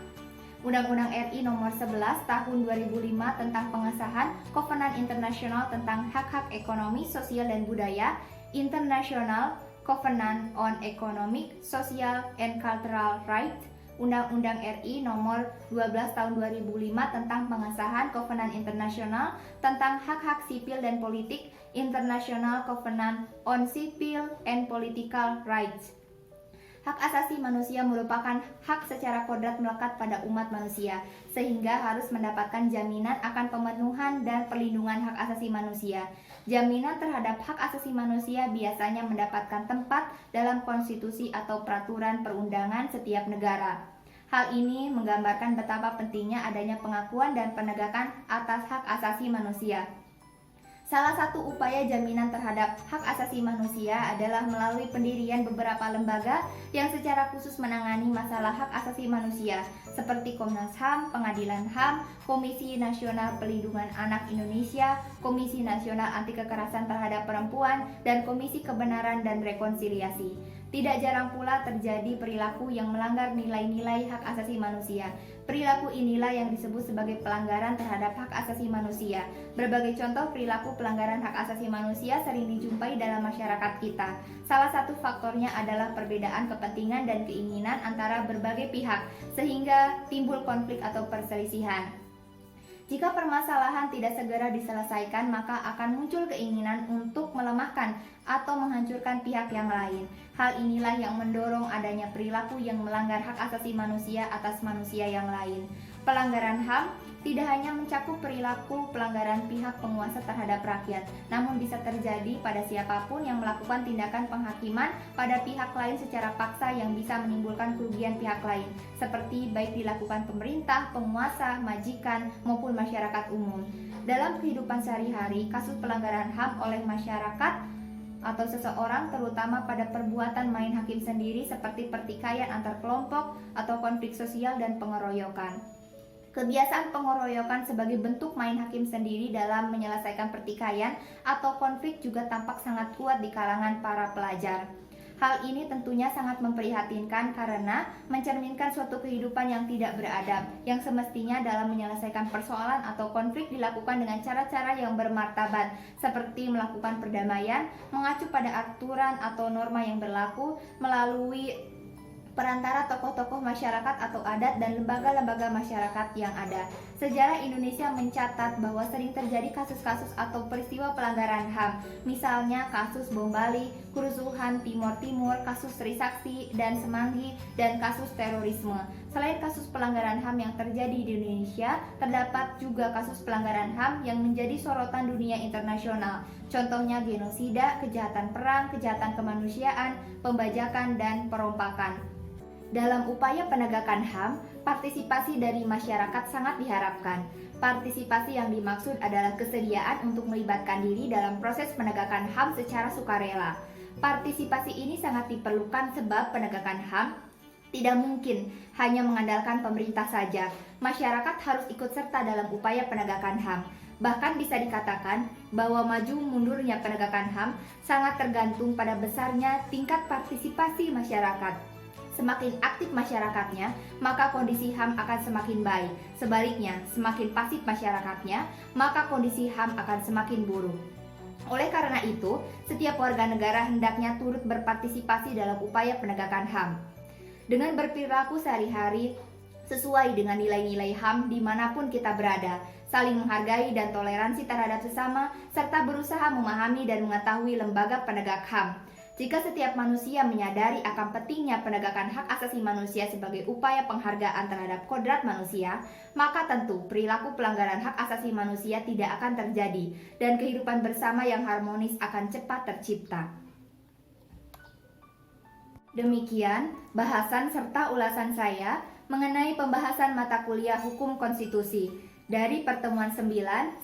Undang-Undang RI Nomor 11 Tahun 2005 tentang pengesahan Kovenan Internasional tentang Hak-Hak Ekonomi, Sosial, dan Budaya, International Covenant on Economic, Social, and Cultural Rights, Undang-Undang RI Nomor 12 Tahun 2005 tentang pengesahan Kovenan Internasional tentang hak-hak sipil dan politik, International Covenant on Civil and Political Rights. Hak asasi manusia merupakan hak secara kodrat melekat pada umat manusia, sehingga harus mendapatkan jaminan akan pemenuhan dan perlindungan hak asasi manusia. Jaminan terhadap hak asasi manusia biasanya mendapatkan tempat dalam konstitusi atau peraturan perundangan setiap negara. Hal ini menggambarkan betapa pentingnya adanya pengakuan dan penegakan atas hak asasi manusia. Salah satu upaya jaminan terhadap hak asasi manusia adalah melalui pendirian beberapa lembaga yang secara khusus menangani masalah hak asasi manusia, seperti Komnas HAM, Pengadilan HAM, Komisi Nasional Perlindungan Anak Indonesia, Komisi Nasional Anti Kekerasan Terhadap Perempuan, dan Komisi Kebenaran dan Rekonsiliasi. Tidak jarang pula terjadi perilaku yang melanggar nilai-nilai hak asasi manusia. Perilaku inilah yang disebut sebagai pelanggaran terhadap hak asasi manusia. Berbagai contoh perilaku pelanggaran hak asasi manusia sering dijumpai dalam masyarakat kita. Salah satu faktornya adalah perbedaan kepentingan dan keinginan antara berbagai pihak, sehingga timbul konflik atau perselisihan. Jika permasalahan tidak segera diselesaikan, maka akan muncul keinginan untuk melemahkan atau menghancurkan pihak yang lain. Hal inilah yang mendorong adanya perilaku yang melanggar hak asasi manusia atas manusia yang lain. Pelanggaran HAM tidak hanya mencakup perilaku pelanggaran pihak penguasa terhadap rakyat, namun bisa terjadi pada siapapun yang melakukan tindakan penghakiman pada pihak lain secara paksa yang bisa menimbulkan kerugian pihak lain, seperti baik dilakukan pemerintah, penguasa, majikan, maupun masyarakat umum. Dalam kehidupan sehari-hari, kasus pelanggaran HAM oleh masyarakat atau seseorang, terutama pada perbuatan main hakim sendiri seperti pertikaian antar kelompok atau konflik sosial dan pengeroyokan. Kebiasaan pengeroyokan sebagai bentuk main hakim sendiri dalam menyelesaikan pertikaian atau konflik juga tampak sangat kuat di kalangan para pelajar. Hal ini tentunya sangat memprihatinkan karena mencerminkan suatu kehidupan yang tidak beradab, yang semestinya dalam menyelesaikan persoalan atau konflik dilakukan dengan cara-cara yang bermartabat, seperti melakukan perdamaian, mengacu pada aturan atau norma yang berlaku, melalui perantara tokoh-tokoh masyarakat atau adat dan lembaga-lembaga masyarakat yang ada. Sejarah Indonesia mencatat bahwa sering terjadi kasus-kasus atau peristiwa pelanggaran HAM, misalnya kasus Bom Bali, kerusuhan Timor Timur, kasus Trisakti dan Semanggi, dan kasus terorisme. Selain kasus pelanggaran HAM yang terjadi di Indonesia, terdapat juga kasus pelanggaran HAM yang menjadi sorotan dunia internasional. Contohnya genosida, kejahatan perang, kejahatan kemanusiaan, pembajakan, dan perompakan. Dalam upaya penegakan HAM, partisipasi dari masyarakat sangat diharapkan. Partisipasi yang dimaksud adalah kesediaan untuk melibatkan diri dalam proses penegakan HAM secara sukarela. Partisipasi ini sangat diperlukan sebab penegakan HAM tidak mungkin hanya mengandalkan pemerintah saja. Masyarakat harus ikut serta dalam upaya penegakan HAM. Bahkan bisa dikatakan bahwa maju mundurnya penegakan HAM sangat tergantung pada besarnya tingkat partisipasi masyarakat. Semakin aktif masyarakatnya, maka kondisi HAM akan semakin baik. Sebaliknya, semakin pasif masyarakatnya, maka kondisi HAM akan semakin buruk. Oleh karena itu, setiap warga negara hendaknya turut berpartisipasi dalam upaya penegakan HAM. Dengan berperilaku sehari-hari sesuai dengan nilai-nilai HAM dimanapun kita berada, saling menghargai dan toleransi terhadap sesama, serta berusaha memahami dan mengetahui lembaga penegak HAM. Jika setiap manusia menyadari akan pentingnya penegakan hak asasi manusia sebagai upaya penghargaan terhadap kodrat manusia, maka tentu perilaku pelanggaran hak asasi manusia tidak akan terjadi dan kehidupan bersama yang harmonis akan cepat tercipta. Demikian bahasan serta ulasan saya mengenai pembahasan mata kuliah Hukum Konstitusi dari pertemuan 9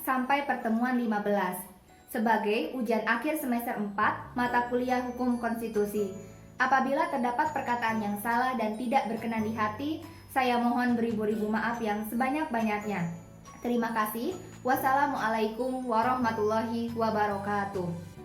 sampai pertemuan 15. Sebagai ujian akhir semester 4 mata kuliah Hukum Konstitusi. Apabila terdapat perkataan yang salah dan tidak berkenan di hati, saya mohon beribu-ribu maaf yang sebanyak-banyaknya. Terima kasih. Wassalamualaikum warahmatullahi wabarakatuh.